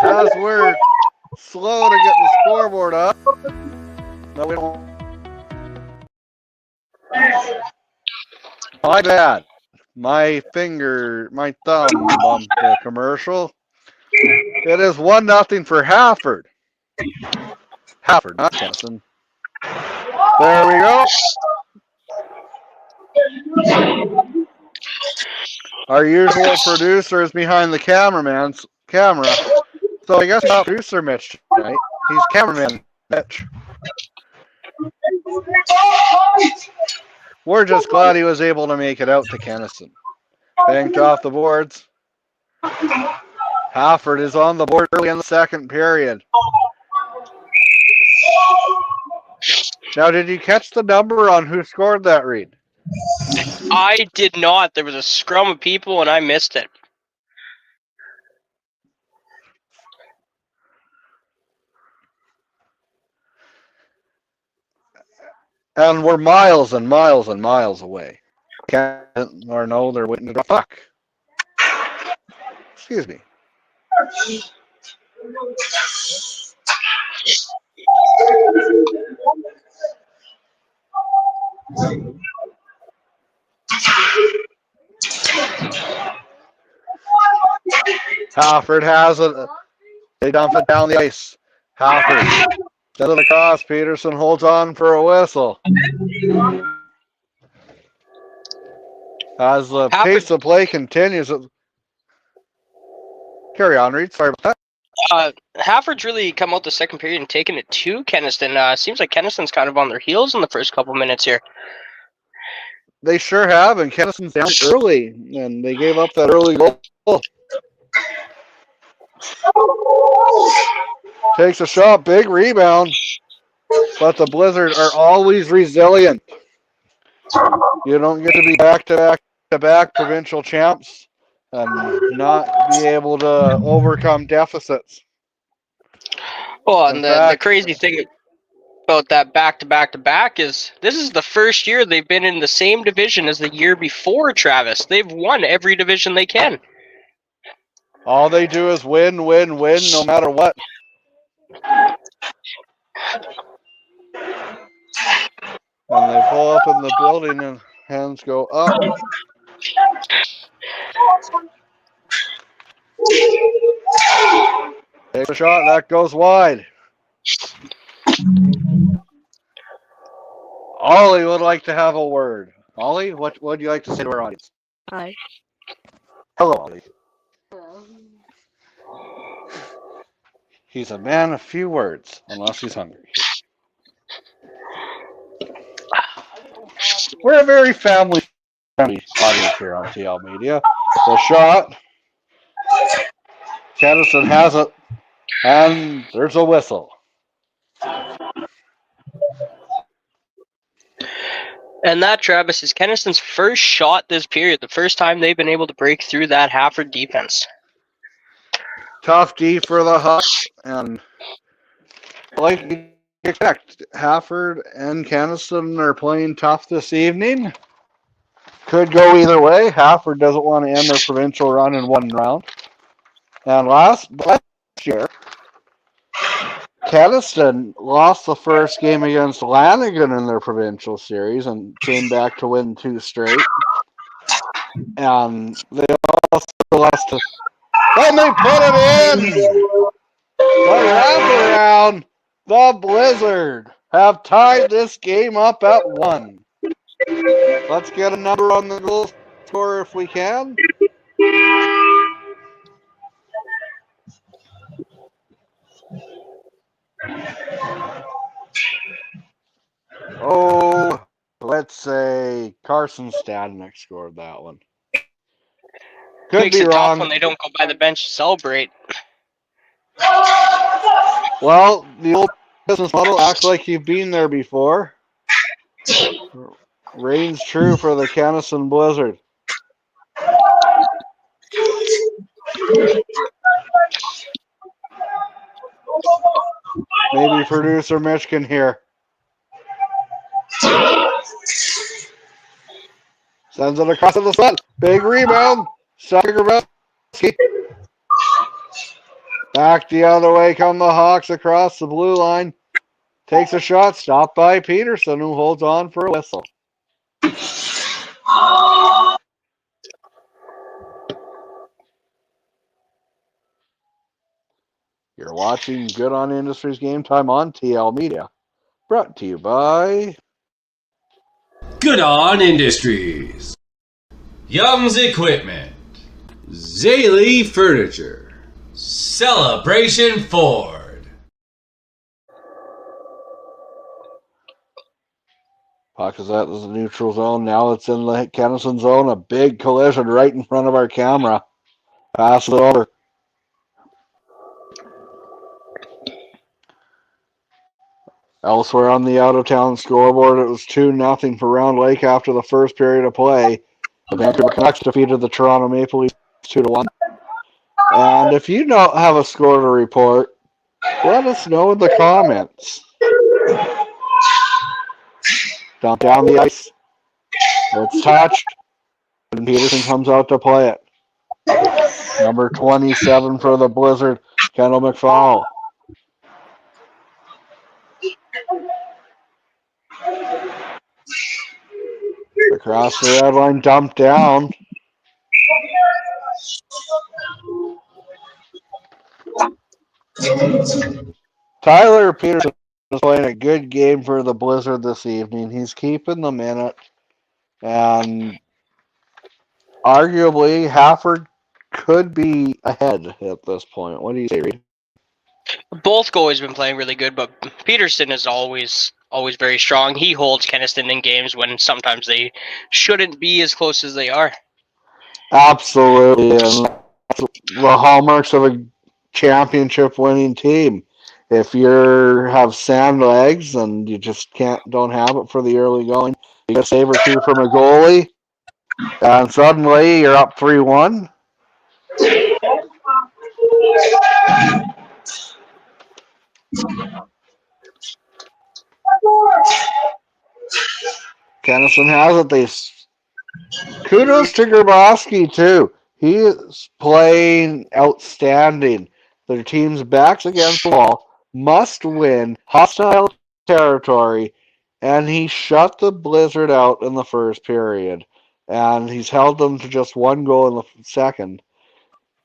As we're slow to get the scoreboard up. No, we don't. My bad. My thumb bumped the commercial. It is 1-0 for Hafford. Hafford, not Kenaston. There we go. Our usual producer is behind the camera. So I guess not producer Mitch tonight. He's cameraman Mitch. We're just glad he was able to make it out to Kenaston. Banked off the boards. Hafford is on the board early in the second period. Now, did you catch the number on who scored that, Reed? I did not. There was a scrum of people, and I missed it. And we're miles and miles and miles away. They're waiting to drop. Fuck. Excuse me. Hafford has it. They dump it down the ice. Hafford sends it across. Peterson holds on for a whistle. As the pace of play continues. Carry on, Reed. Sorry about that. Hafford's really come out the second period and taken it to Kenaston. Seems like Kenaston's kind of on their heels in the first couple minutes here. They sure have, and Kenaston's down early, and they gave up that early goal. Takes a shot, big rebound, but the Blizzard are always resilient. You don't get to be back-to-back provincial champs and not be able to overcome deficits. Well, and the crazy thing about that back-to-back is this is the first year they've been in the same division as the year before, Travis. They've won every division they can. All they do is win, win, win, no matter what. And they pull up in the building and hands go up. Take a shot, that goes wide. Ollie would like to have a word. Ollie, what would you like to say to our audience? Hi. Hello, Ollie. He's a man of few words, unless he's hungry. We're a very family-friendly audience here on TL Media. The shot. Kenaston has it, and there's a whistle. And that, Travis, is Kenaston's first shot this period, the first time they've been able to break through that Hafford defense. Tough D for the Hawks, and like you expect, Hafford and Kenaston are playing tough this evening. Could go either way. Hafford doesn't want to end their provincial run in one round. And last year, Kenaston lost the first game against Lanigan in their provincial series and came back to win 2 straight. And they also lost to... And they put it in! The wraparound, the Blizzard have tied this game up at 1. Let's get a number on the goal scorer if we can. Oh, let's say Carson Stadnick scored that one. Could Makes be it wrong. tough when they don't go by the bench to celebrate. Well, the old business model acts like you've been there before. Reigns true for the Kenaston Blizzard. Maybe producer Mitch can hear. Sends it across to the front. Big rebound. Back the other way come the Hawks across the blue line. Takes a shot. Stopped by Peterson, who holds on for a whistle. You're watching Goodon Industries Game Time on TL Media. Brought to you by Goodon Industries, Young's Equipment, Zaley Furniture, Celebration Ford. Puck is at the neutral zone. Now it's in the Kenaston zone. A big collision right in front of our camera. Pass it over. Elsewhere on the out-of-town scoreboard, it was 2-0 for Round Lake after the first period of play. The Vancouver Canucks defeated the Toronto Maple Leafs 2-1. And if you don't have a score to report, let us know in the comments. Dump down the ice. It's touched. And Peterson comes out to play it. Number 27 for the Blizzard, Kendall McFall. Across the red line, dumped down. Tyler Peterson is playing a good game for the Blizzard this evening. He's keeping the minute, and arguably Hafford could be ahead at this point. What do you say, Reed? Both goalies have been playing really good, but Peterson is always very strong. He holds Kenaston in games when sometimes they shouldn't be as close as they are. Absolutely, and that's the hallmarks of a championship-winning team. If you have sand legs and you just don't have it for the early going, you get a save or two from a goalie, and suddenly you're up 3-1. Kenaston has it. Kudos to Grabowski, too. He is playing outstanding. Their team's backs against the wall, must win, hostile territory, and he shut the Blizzard out in the first period. And he's held them to just one goal in the second.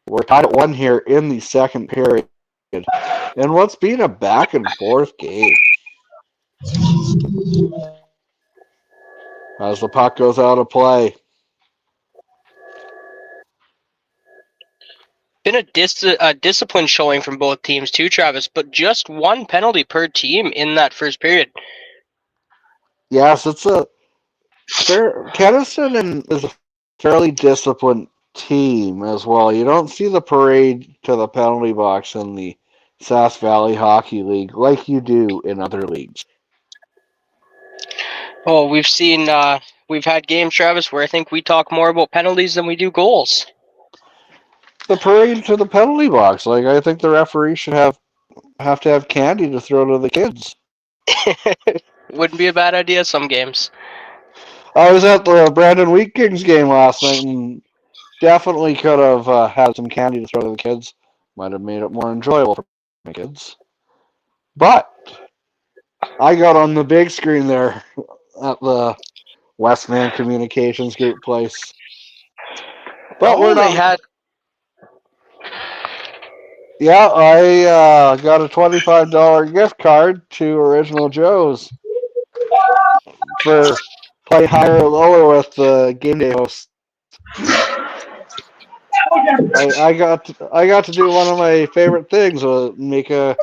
We're tied at 1 here in the second period. And what's been a back and forth game. As the puck goes out of play. Been a discipline showing from both teams too, Travis, but just one penalty per team in that first period. Yes, it's a Kenaston is a fairly disciplined team as well. You don't see the parade to the penalty box in the Sask Valley Hockey League like you do in other leagues. Oh, we've had games, Travis, where I think we talk more about penalties than we do goals. The parade to the penalty box. Like, I think the referee should have to have candy to throw to the kids. Wouldn't be a bad idea some games. I was at the Brandon Wheat Kings game last night and definitely could have had some candy to throw to the kids. Might have made it more enjoyable for my kids. But I got on the big screen there at the Westman Communications Group place. But we're not. Yeah, I got a $25 gift card to Original Joe's for playing higher or lower with the game day host. I got to do one of my favorite things, make a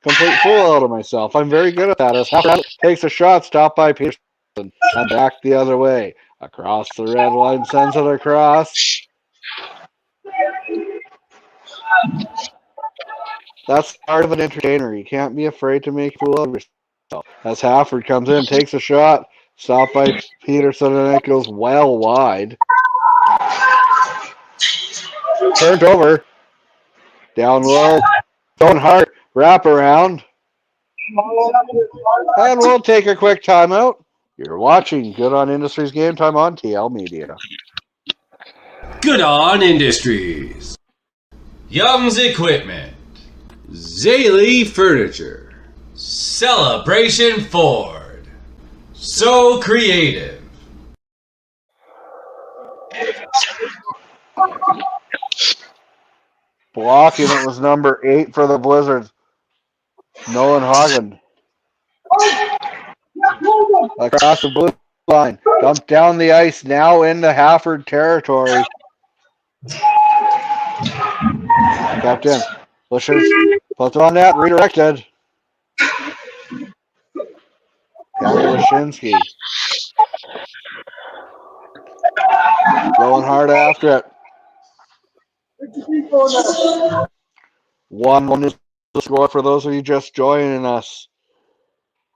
complete fool out of myself. I'm very good at that. As Hafford takes a shot, stopped by Peterson, and back the other way. Across the red line, sends it across. That's part of an entertainer. You can't be afraid to make a fool of yourself. As Hafford comes in, takes a shot, stopped by Peterson, and it goes well wide. Turned over. Down low. Going hard. Wrap around. And we'll take a quick timeout. You're watching Goodon Industries Game Time on TL Media. Goodon Industries. Young's Equipment. Zaley Furniture. Celebration Ford. So Creative. Blocking it was number 8 for the Blizzards. Nolan Hagen. Across the blue line. Dumped down the ice, now into Hafford territory. Kept in. Pushes. Puts it on net. Redirected. Wyszynski. Going hard after it. 1-1 is the score for those of you just joining us.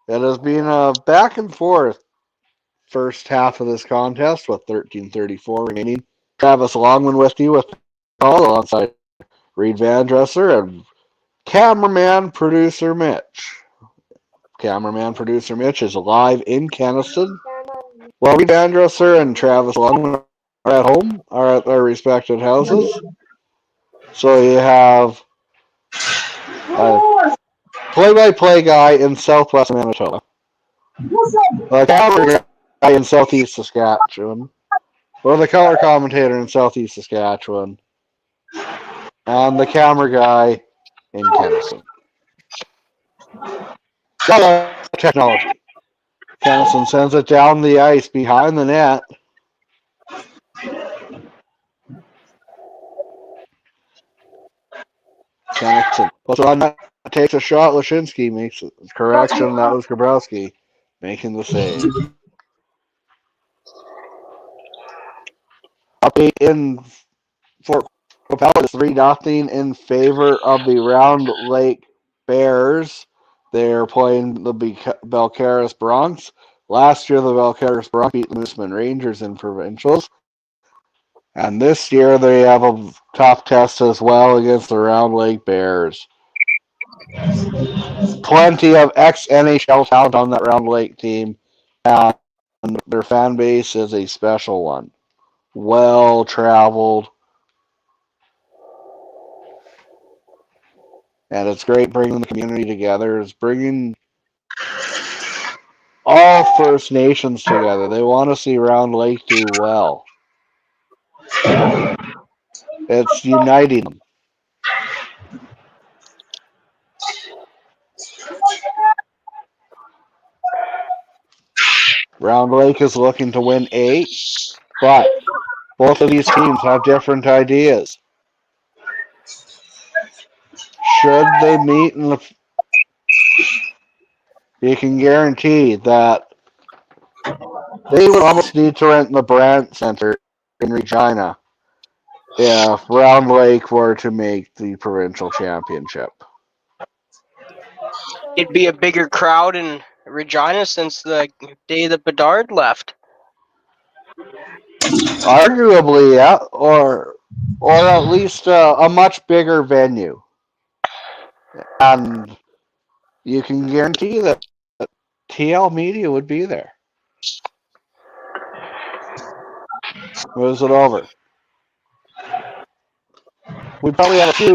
It has been a back and forth first half of this contest with 13:34 remaining. Travis Longman with you with all alongside Reed Vandresser and cameraman producer Mitch. Cameraman producer Mitch is live in Kenaston. Well, Reed Vandresser and Travis Longman are at home, are at their respective houses. So you have a play-by-play guy in southwest Manitoba, the camera guy in southeast Saskatchewan, or the color commentator in southeast Saskatchewan, and the camera guy in Kenaston. Shutout technology. Kenaston sends it down the ice behind the net. Kenaston puts it on net, takes a shot. Lashinsky makes a correction. That was Grabowski making the save. Update in Fort Capella is 3-0 in favor of the Round Lake Bears. They're playing the Belcaris Bronx. Last year, the Belcaris Bronx beat the Mooseman Rangers in provincials. And this year, they have a tough test as well against the Round Lake Bears. Plenty of ex-NHL talent on that Round Lake team, and their fan base is a special one. Well-traveled. And it's great bringing the community together. It's bringing all First Nations together. They want to see Round Lake do well. It's uniting them. Round Lake is looking to win 8, but both of these teams have different ideas. Should they meet in the... You can guarantee that they would almost need to rent the Brandt Center in Regina if Round Lake were to make the provincial championship. It'd be a bigger crowd in Regina since the day that Bedard left. Arguably, yeah, or at least a much bigger venue. And you can guarantee that TL Media would be there. Moves it over. We probably have a few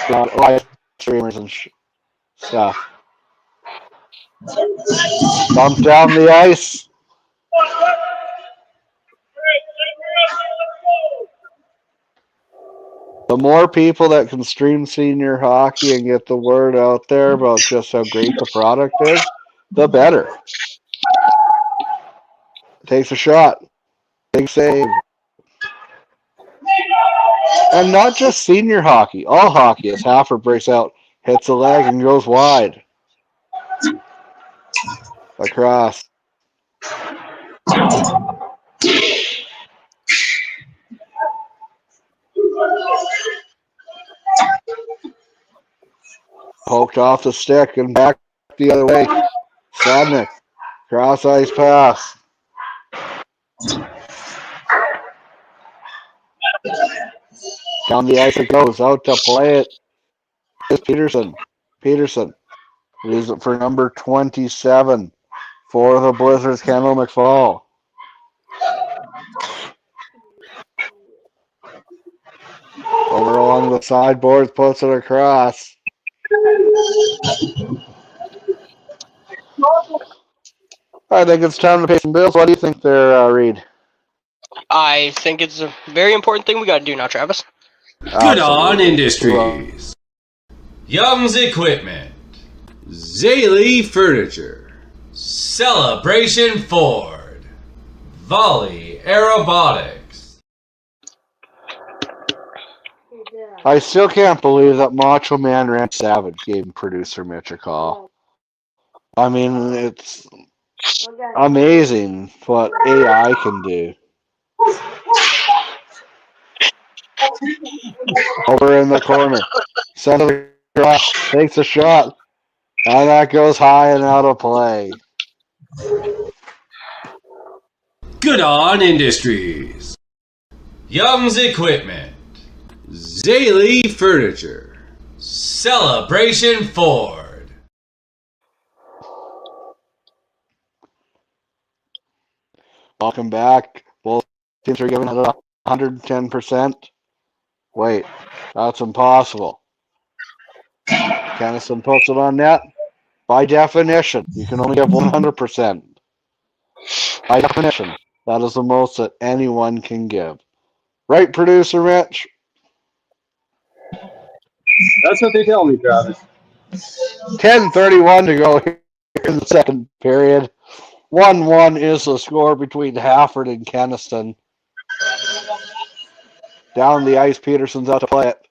live streamers and stuff. Bump down the ice. The more people that can stream senior hockey and get the word out there about just how great the product is, the better. Takes a shot. Big save. And not just senior hockey, all hockey as Hafford breaks out, hits a leg and goes wide. Across. Poked off the stick and back the other way. Sadnik. Cross ice pass. Down the ice it goes. Out to play it is Peterson. Peterson. Leaves it for number 27 for the Blizzards, Kendall McFall. Over along the sideboards, puts it across. I think it's time to pay some bills. What do you think there, Reed? I think it's a very important thing we got to do now, Travis. Goodon Industries, Young's Equipment, Zaley Furniture, Celebration Ford, Volley Aerobotics. I still can't believe that Macho Man Ranch Savage gave producer Mitch a call. I mean, it's amazing what AI can do. Over in the corner. Sends it across. Takes a shot. And that goes high and out of play. Goodon Industries, Young's Equipment, Zaley Furniture, Celebration Ford. Welcome back. Both teams are giving it 110%. Wait, that's impossible. Kenaston puts it on net. By definition, you can only give 100%. By definition, that is the most that anyone can give. Right, producer Rich? That's what they tell me, Travis. 10:31 to go here in the second period. 1-1 is the score between Hafford and Kenaston. Down the ice, Peterson's out to play it.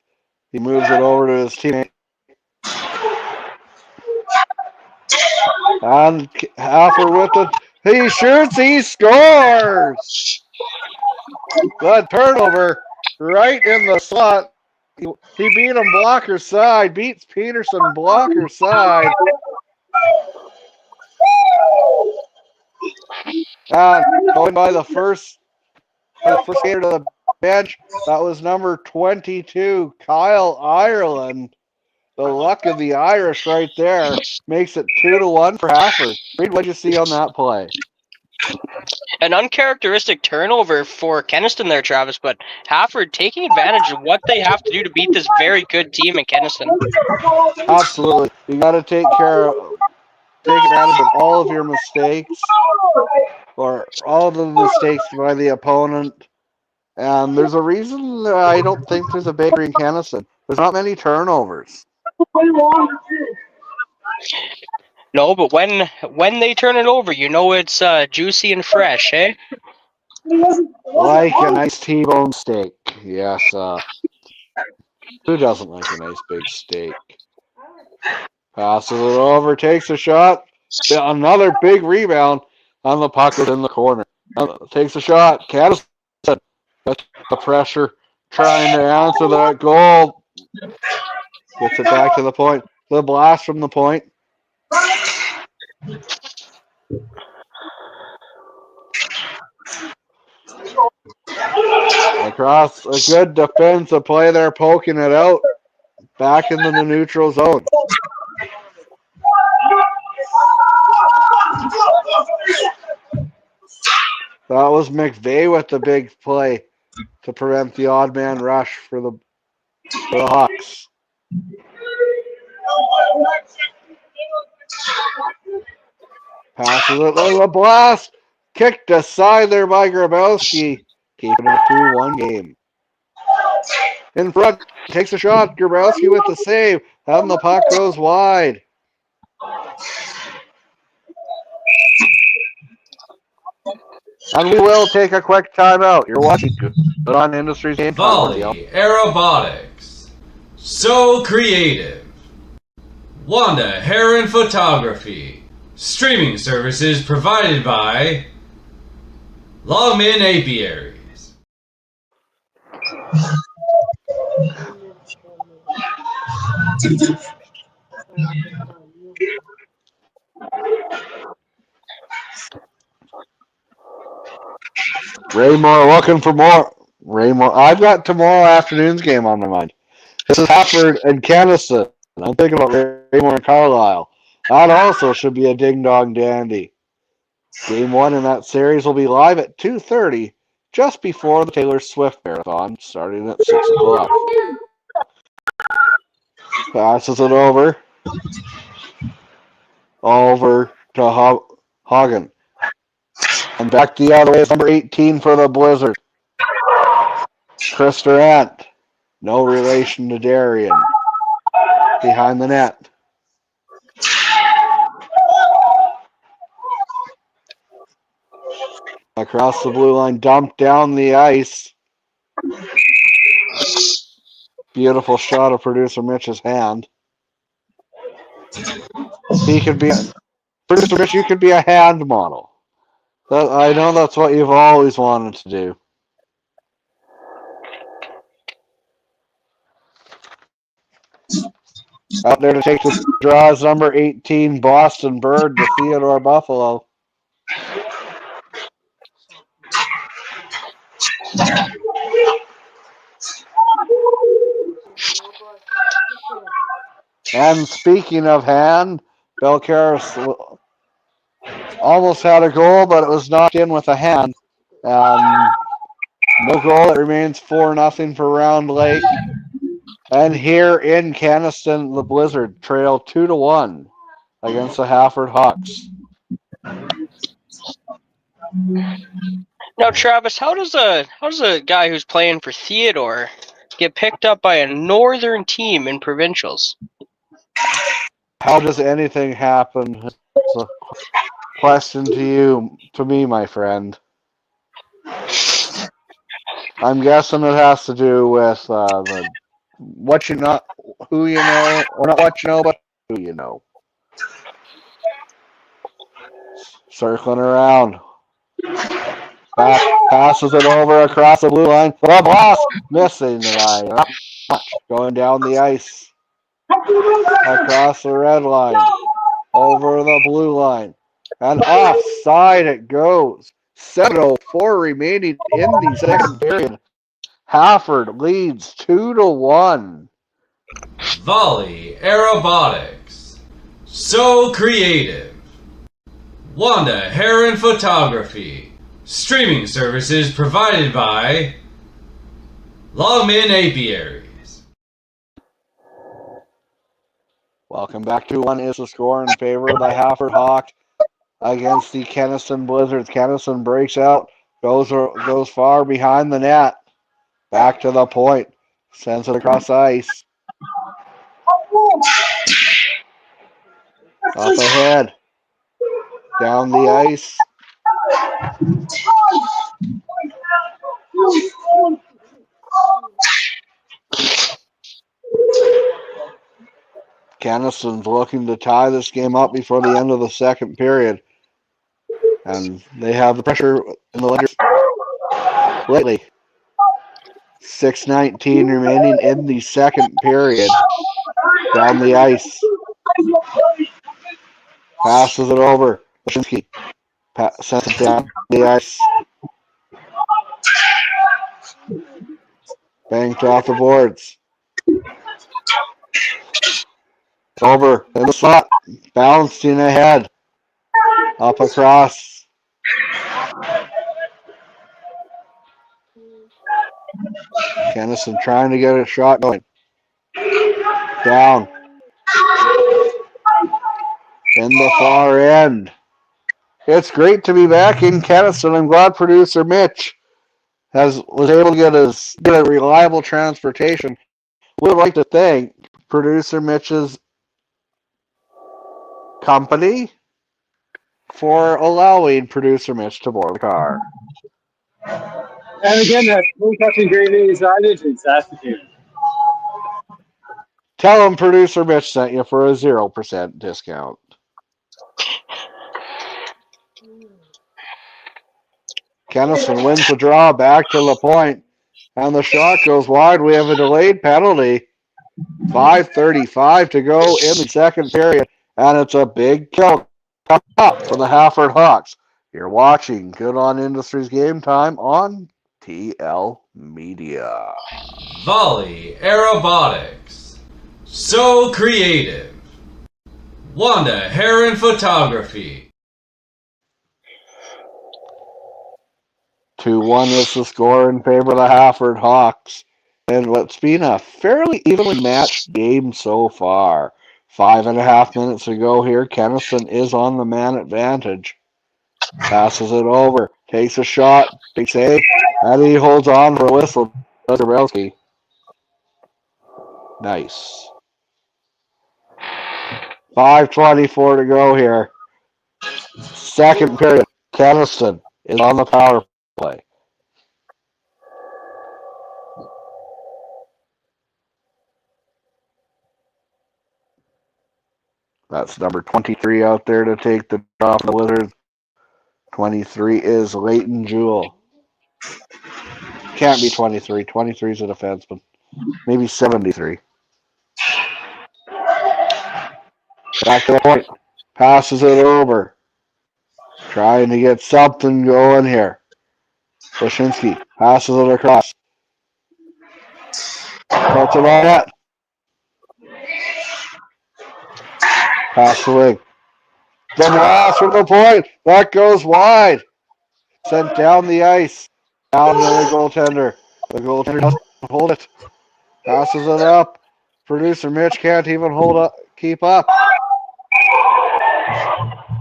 He moves it over to his teammate. And Hafford with it. He shoots, he scores! Good turnover right in the slot. He beat him blocker side, beats Peterson blocker side. And going by the first skater to the bench, that was number 22, Kyle Ireland. The luck of the Irish right there makes it 2-1 for Hafford. Reed, what did you see on that play? An uncharacteristic turnover for Kenaston there, Travis, but Hafford taking advantage of what they have to do to beat this very good team in Kenaston. Absolutely. You got to take advantage of all of your mistakes, or all of the mistakes by the opponent. And there's a reason I don't think there's a bakery in Kenaston. There's not many turnovers. No, but when they turn it over, you know it's juicy and fresh, eh? Like a nice T-bone steak. Yes. Who doesn't like a nice big steak? Passes it over, takes a shot. Another big rebound, and the puck is in the corner. Takes a shot. Kenaston with the pressure, trying to answer that goal. Gets it back to the point. The blast from the point. Across, a good defensive play there, poking it out. Back into the neutral zone. That was McVeigh with the big play to prevent the odd man rush for the Hawks. Passes it like a blast. Kicked aside there by Grabowski. Keeping it a 2-1 game. In front, takes a shot. Grabowski with the save. And the puck goes wide. And we will take a quick timeout. You're watching Goodon Industries game. Volley Aerobotics. So creative. Wanda Hair and Photography. Streaming services provided by Longman Apiaries. Raymore looking for more. Raymore, I've got tomorrow afternoon's game on my mind. This is Hafford and Kenaston. I'm thinking about Raymore and Carlisle. That also should be a ding-dong dandy. Game 1 in that series will be live at 2:30, just before the Taylor Swift Marathon, starting at 6 o'clock. Passes it over. Over to Hagen. And back the other way is number 18 for the Blizzard. Chris Durant. No relation to Darian. Behind the net. Across the blue line, dumped down the ice. Beautiful shot of producer Mitch's hand. He could be, producer Mitch, you could be a hand model. I know that's what you've always wanted to do. Out there to take the draws, number 18, Boston Bird to Theodore Buffalo. And speaking of hand, Belcaris almost had a goal, but it was knocked in with a hand. No goal. It remains 4-0 for Round Lake. And here in Kenaston, the Blizzard trail 2-1 against the Hafford Hawks. Now, Travis, how does a guy who's playing for Theodore get picked up by a northern team in provincials. How does anything happen? It's a question to me, my friend. I'm guessing it has to do with the what you know, who you know, or not what you know, but who you know. Circling around. Back, passes it over across the blue line. The blast missing the line. Not much. Going down the ice. Across the red line. Over the blue line. And offside it goes. 7:04 remaining in the second period. Hafford leads 2-1. Volley Aerobotics. So creative. Wanda Heron Photography. Streaming services provided by Longman Apiaries. Welcome back to one is the score in favor of the Hafford Hawks against the Kenaston Blizzards. Kenaston breaks out, goes far behind the net. Back to the point. Sends it across the ice. Up ahead. Down the ice. Kenaston's looking to tie this game up before the end of the second period. And they have the pressure in the letters lately. 6:19 remaining in the second period. Down the ice. Passes it over. Lashinsky sends it down the ice. Banked off the boards. Over in the slot. Bouncing ahead. Up across. Kenaston trying to get a shot going. Down. In the far end. It's great to be back in Kenaston. I'm glad producer Mitch was able to get a reliable transportation. We would like to thank producer Mitch's company for allowing producer Mitch to board the car. And again, that's Blue Country Gravy signage in Saskatoon. Tell him producer Mitch sent you for a 0% discount. Kenaston wins the draw back to the point, and the shot goes wide. We have a delayed penalty. 5:35 to go in the second period, and it's a big kill coming up for the Hafford Hawks. You're watching Goodon Industries Game Time on TL Media. Volley Aerobotics. So creative. Wanda Heron Photography. 2-1 is the score in favor of the Hafford Hawks. And what's been a fairly evenly matched game so far. 5.5 minutes to go here. Kenaston is on the man advantage. Passes it over. Takes a shot. Big save. And he holds on for a whistle. Zabrowski. Nice. 5:24 to go here. Second period. Kenaston is on the power play. That's number 23 out there to take the draw for the Wizards. 23 is Leighton Jewell. Can't be 23. 23 is a defenseman. Maybe 73. Back to the point. Passes it over. Trying to get something going here. Lashinsky passes it across. Puts it on net. Pass the wing. The blast from the point. That goes wide. Sent down the ice. Down to the goaltender. The goaltender doesn't hold it. Passes it up. Producer Mitch can't even keep up.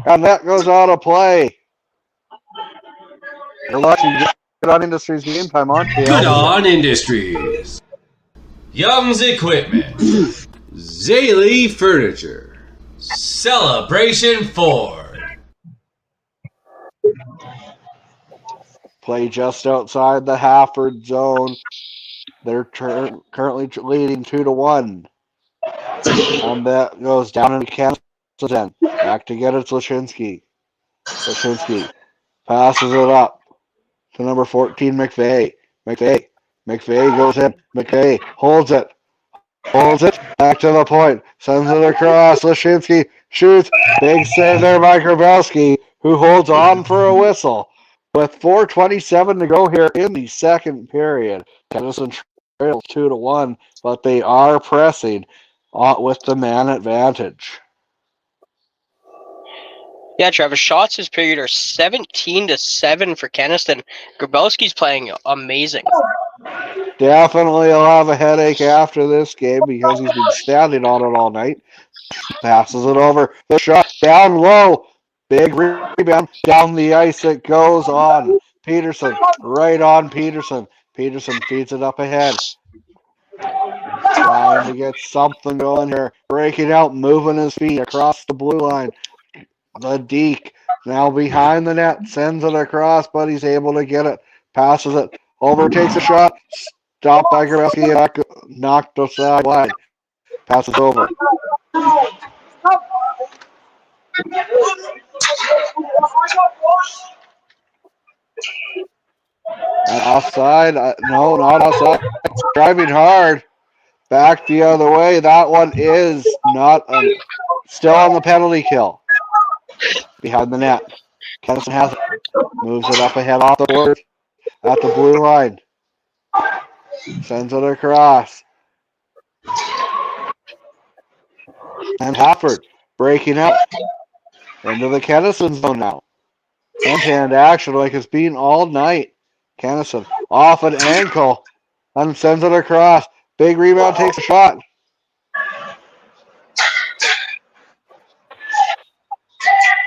And that goes out of play. You're watching Goodon Industries Game Time on TL. Goodon Industries. Young's Equipment, Zaley Furniture, Celebration Ford. Play just outside the Hafford zone. They're currently leading 2-1. And that goes down into Kenaston. Back to get it, Lashinsky. Lashinsky passes it up to number 14, McVeigh. McVeigh goes in. McVeigh holds it. Back to the point. Sends it across. Lashinsky shoots. Big save there by Grabowski, who holds on for a whistle. With 4:27 to go here in the second period, Kenaston trails 2-1, but they are pressing with the man advantage. Yeah, Travis, shots this period are 17-7 for Kenaston. Grabowski's playing amazing. Definitely will have a headache after this game because he's been standing on it all night. Passes it over. The shot down low. Big rebound. Down the ice it goes on. Peterson. Right on Peterson. Peterson feeds it up ahead. Trying to get something going here. Breaking out, moving his feet across the blue line. The Deke now behind the net. Sends it across, but he's able to get it. Passes it over. Takes a shot. Stopped by Grabowski and knocked aside wide. Passes over. Offside? No, not offside. Driving hard. Back the other way. That one is not still on the penalty kill. Behind the net. Kenaston has it. Moves it up ahead off the board at the blue line. Sends it across. And Hafford breaking up into the Kenaston zone now. Hand action like it's been all night. Kenaston off an ankle and sends it across. Big rebound, takes a shot.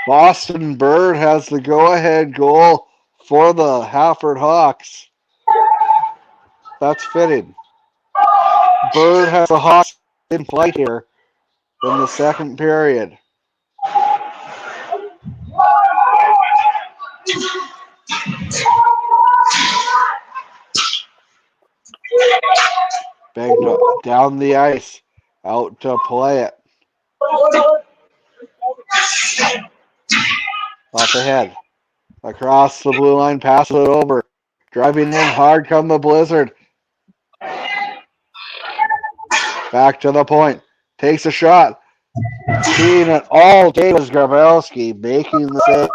Boston Bird has the go-ahead goal for the Hafford Hawks. That's fitting. Bird has the Hawks in flight here in the second period. Big down the ice, out to play it. Up ahead, across the blue line, passes it over. Driving in hard come the Blizzard. Back to the point, takes a shot. Seeing it all day was Grabowski making the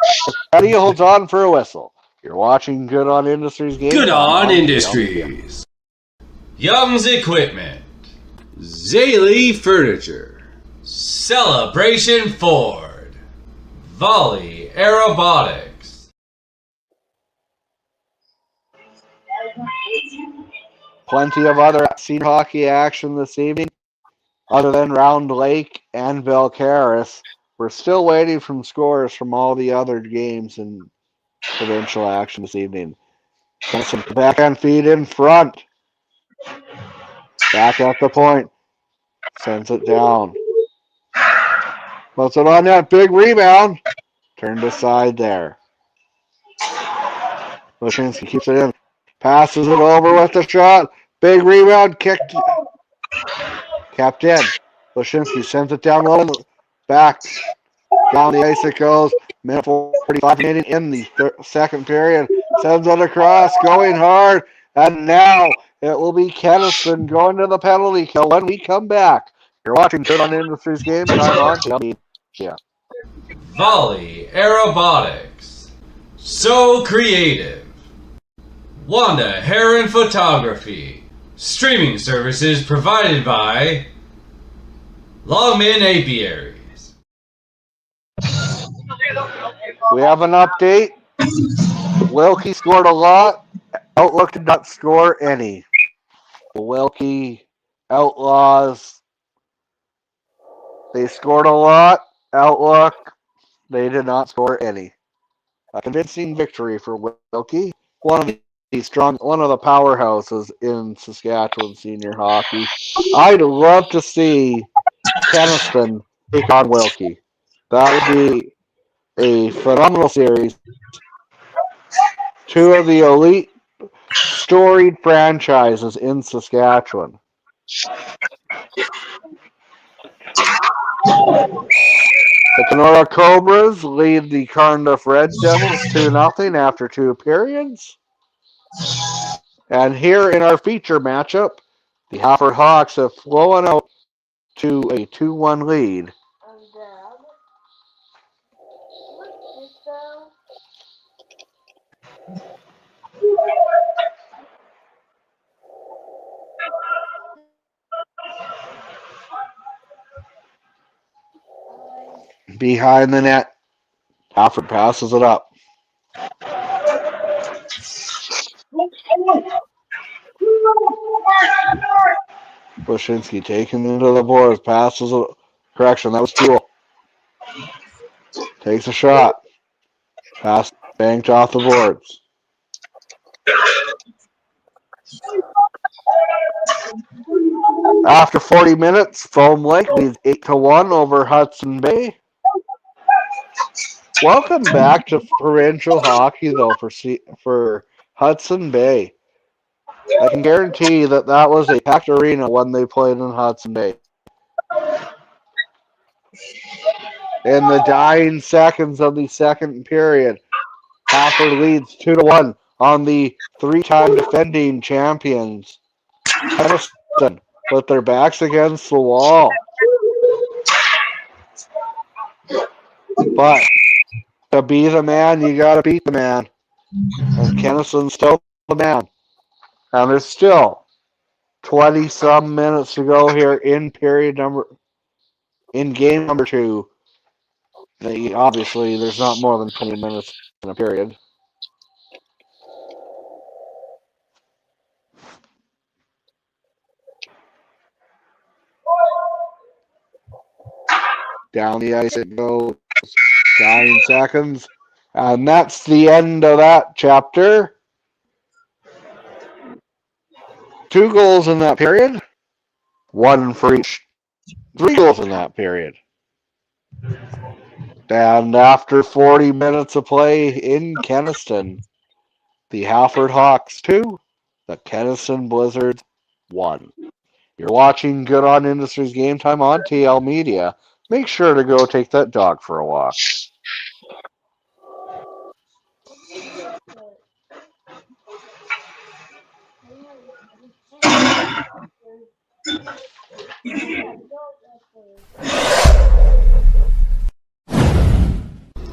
save. He holds on for a whistle. You're watching Goodon Industries game. Goodon Industries, Young's Equipment, Zaley Furniture, Celebration Ford, Volley Aerobotics. Plenty of other senior hockey action this evening. Other than Round Lake and Belcaris, we're still waiting for scores from all the other games in provincial action this evening. Some backhand feed in front. Back at the point. Sends it down. Puts it on that big rebound. Turned aside there. Lashinsky keeps it in. Passes it over with the shot. Big rebound. Kicked. Kept in. Lashinsky sends it down low. Back. Down the ice it goes. Minute 45 remaining in the second period. Sends it across. Going hard. And now it will be Kenaston going to the penalty kill when we come back. You're watching Goodon Industries game time on TV. Yeah. Volley Aerobotics, So Creative, Wanda Heron Photography, streaming services provided by Longman Apiaries. We have an update. Wilkie scored a lot. Outlook did not score any. The Wilkie Outlaws, they scored a lot. Outlook, they did not score any. A convincing victory for Wilkie. One of strong, one of the powerhouses in Saskatchewan senior hockey. I'd love to see Kenaston take on Wilkie. That would be a phenomenal series. Two of the elite storied franchises in Saskatchewan. The Kenora Cobras lead the Cardiff Red Devils 2-0 after 2 periods. And here in our feature matchup, the Hafford Hawks have flown out to a 2-1 lead. Behind the net, Hafford passes it up. Bushinsky taking into the boards, passes it. Correction, that was Toole. Takes a shot. Pass banked off the boards. After 40 minutes, Foam Lake leads 8-1 over Hudson Bay. Welcome back to provincial hockey, though, for Hudson Bay. I can guarantee that was a packed arena when they played in Hudson Bay. In the dying seconds of the second period, Hafford leads 2-1 on the 3-time defending champions, Kenaston, with their backs against the wall. But to be the man, you gotta beat the man. And Kenaston's still the man. And there's still 20-some minutes to go here in game number 2. Obviously, there's not more than 20 minutes in a period. Down the ice it goes. 9 seconds. And that's the end of that chapter. 2 goals in that period. 1 for each. 3 goals in that period. And after 40 minutes of play in Kenaston, the Hafford Hawks 2, the Kenaston Blizzards 1. You're watching Goodon Industries Game Time on TL Media. Make sure to go take that dog for a walk.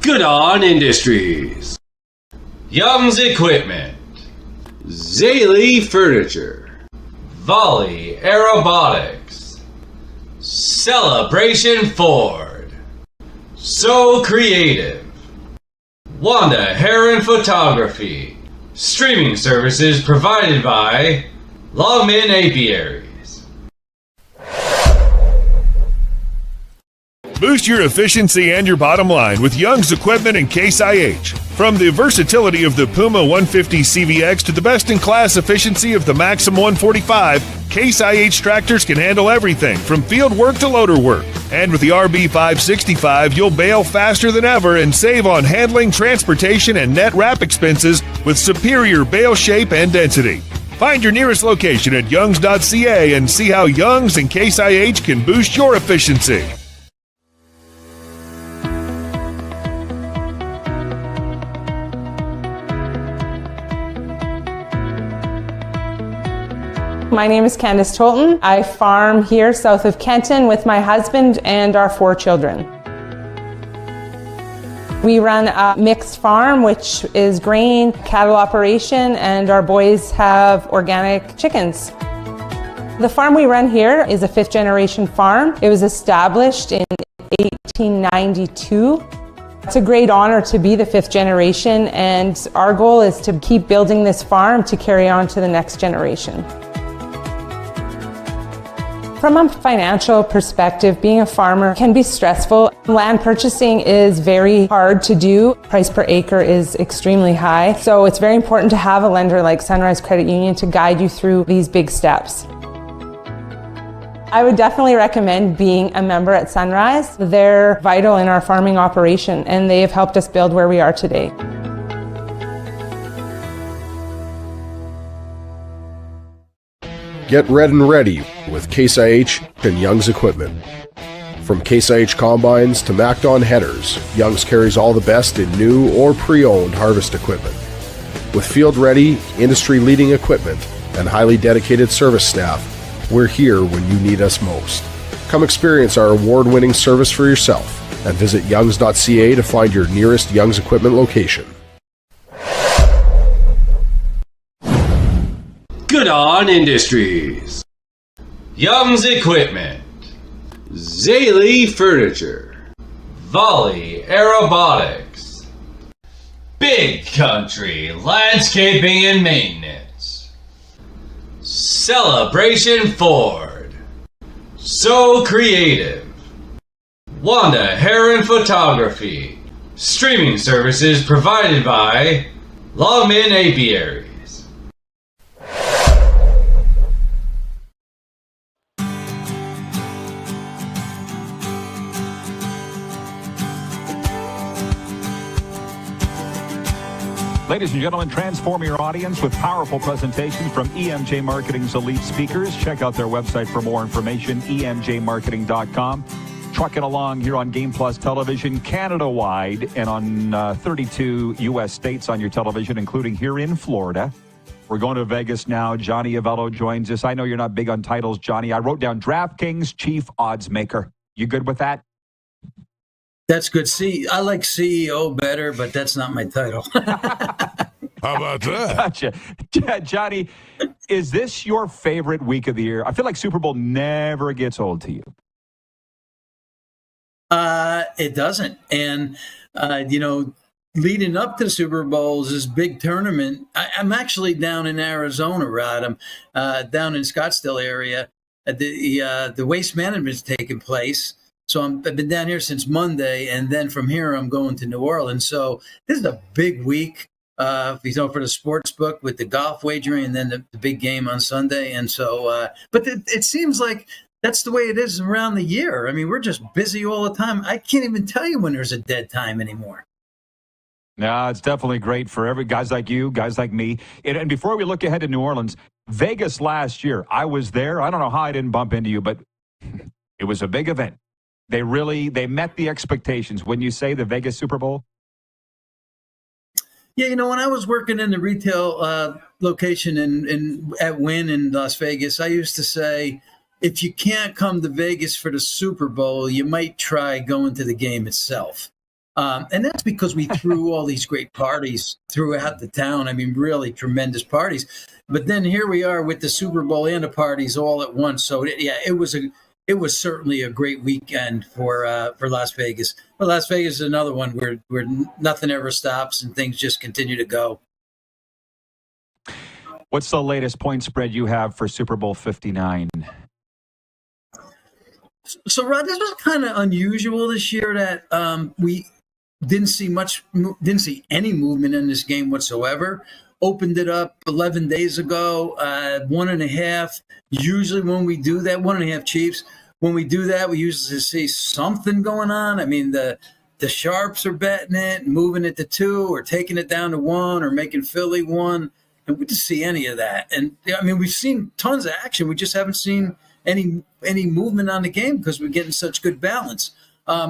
Goodon Industries, Young's Equipment, Zaley Furniture, Volley Aerobotics, Celebration Ford, So Creative, Wanda Heron Photography, streaming services provided by Longman Apiaries. Boost your efficiency and your bottom line with Young's Equipment and Case IH. From the versatility of the Puma 150 CVX to the best-in-class efficiency of the Maxim 145, Case IH tractors can handle everything from field work to loader work. And with the RB565, you'll bale faster than ever and save on handling, transportation, and net wrap expenses with superior bale shape and density. Find your nearest location at youngs.ca and see how Young's and Case IH can boost your efficiency. My name is Candace Tolton. I farm here south of Kenton with my husband and our 4 children. We run a mixed farm, which is grain, cattle operation, and our boys have organic chickens. The farm we run here is a 5th generation farm. It was established in 1892. It's a great honor to be the 5th generation, and our goal is to keep building this farm to carry on to the next generation. From a financial perspective, being a farmer can be stressful. Land purchasing is very hard to do. Price per acre is extremely high. So it's very important to have a lender like Sunrise Credit Union to guide you through these big steps. I would definitely recommend being a member at Sunrise. They're vital in our farming operation, and they have helped us build where we are today. Get red and ready with Case IH and Young's equipment. From Case IH combines to MacDon headers, Young's carries all the best in new or pre-owned harvest equipment. With field-ready, industry-leading equipment and highly dedicated service staff, we're here when you need us most. Come experience our award-winning service for yourself and visit youngs.ca to find your nearest Young's equipment location. Goodon Industries, Young's Equipment, Zaley Furniture, Volley Aerobotics, Big Country Landscaping and Maintenance, Celebration Ford, So Creative, Wanda Heron Photography, streaming services provided by Longman Apiary. Ladies and gentlemen, transform your audience with powerful presentations from EMJ Marketing's elite speakers. Check out their website for more information, emjmarketing.com. Trucking along here on Game Plus Television, Canada-wide, and on 32 U.S. states on your television, including here in Florida. We're going to Vegas now. Johnny Avello joins us. I know you're not big on titles, Johnny. I wrote down DraftKings Chief Odds Maker. You good with that? That's good. See, I like CEO better, but that's not my title. How about that? Gotcha. Johnny, is this your favorite week of the year? I feel like Super Bowl never gets old to you. It doesn't. And, leading up to the Super Bowls, this big tournament, I'm actually down in Arizona, Rod. I'm down in Scottsdale area. The Waste Management's taking place. So I've been down here since Monday, and then from here I'm going to New Orleans. So this is a big week, for the sports book with the golf wagering, and then the big game on Sunday. And so, but it seems like that's the way it is around the year. I mean, we're just busy all the time. I can't even tell you when there's a dead time anymore. No, it's definitely great for guys like you, guys like me. And before we look ahead to New Orleans, Vegas last year, I was there. I don't know how I didn't bump into you, but it was a big event. They met the expectations. When you say the Vegas Super Bowl? Yeah, when I was working in the retail location at Wynn in Las Vegas, I used to say, if you can't come to Vegas for the Super Bowl, you might try going to the game itself. And that's because we threw all these great parties throughout the town. I mean, really tremendous parties. But then here we are with the Super Bowl and the parties all at once. So, it was certainly a great weekend for Las Vegas. But Las Vegas is another one where nothing ever stops and things just continue to go. What's the latest point spread you have for Super Bowl 59? So, Rod, this was kind of unusual this year that we didn't see any movement in this game whatsoever. Opened it up 11 days ago, 1.5. Usually when we do that, 1.5 Chiefs, when we do that, we usually see something going on. I mean, the sharps are betting it, moving it to 2, or taking it down to 1, or making Philly 1. And we didn't see any of that. And I mean, we've seen tons of action. We just haven't seen any movement on the game because we're getting such good balance.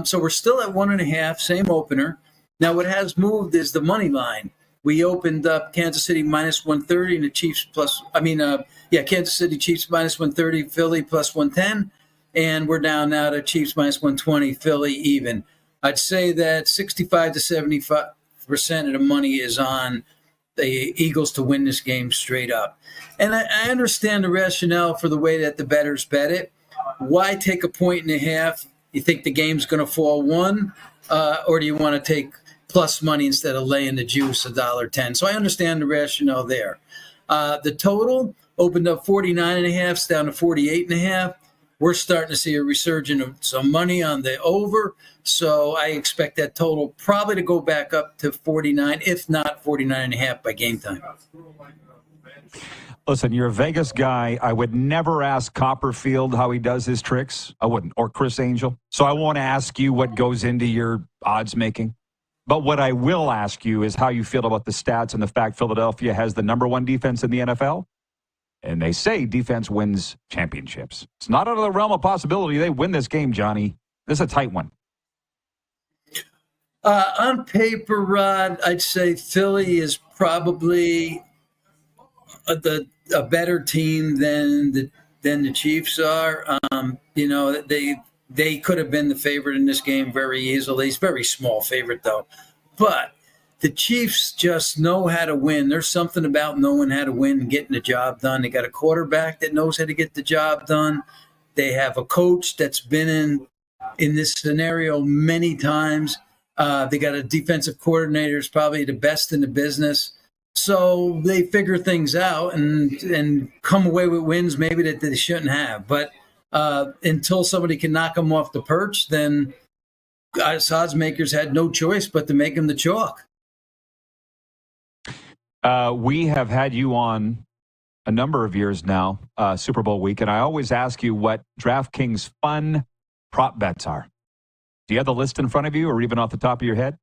So we're still at 1.5, same opener. Now, what has moved is the money line. We opened up Kansas City minus 130 and the Chiefs Kansas City Chiefs minus 130, Philly plus 110. And we're down now to Chiefs minus 120, Philly even. I'd say that 65 to 75% of the money is on the Eagles to win this game straight up. And I understand the rationale for the way that the bettors bet it. Why take 1.5 points? You think the game's going to fall 1? Or do you want to take plus money instead of laying the juice $1.10? So I understand the rationale there. The total opened up 49.5, down to 48.5. we're starting to see a resurgence of some money on the over. So I expect that total probably to go back up to 49, if not 49.5 by game time. Listen, you're a Vegas guy. I would never ask Copperfield how he does his tricks. I wouldn't. Or Chris Angel. So I won't ask you what goes into your odds making. But what I will ask you is how you feel about the stats and the fact Philadelphia has the number one defense in the NFL. And they say defense wins championships. It's not out of the realm of possibility they win this game, Johnny. This is a tight one. On paper, Rod, I'd say Philly is probably a better team than the Chiefs are. They could have been the favorite in this game very easily. It's a very small favorite, though. But the Chiefs just know how to win. There's something about knowing how to win and getting the job done. They got a quarterback that knows how to get the job done. They have a coach that's been in this scenario many times. They got a defensive coordinator who's probably the best in the business. So they figure things out and come away with wins maybe that they shouldn't have. But until somebody can knock them off the perch, then odds makers had no choice but to make them the chalk. We have had you on a number of years now, Super Bowl week, and I always ask you what DraftKings fun prop bets are. Do you have the list in front of you or even off the top of your head?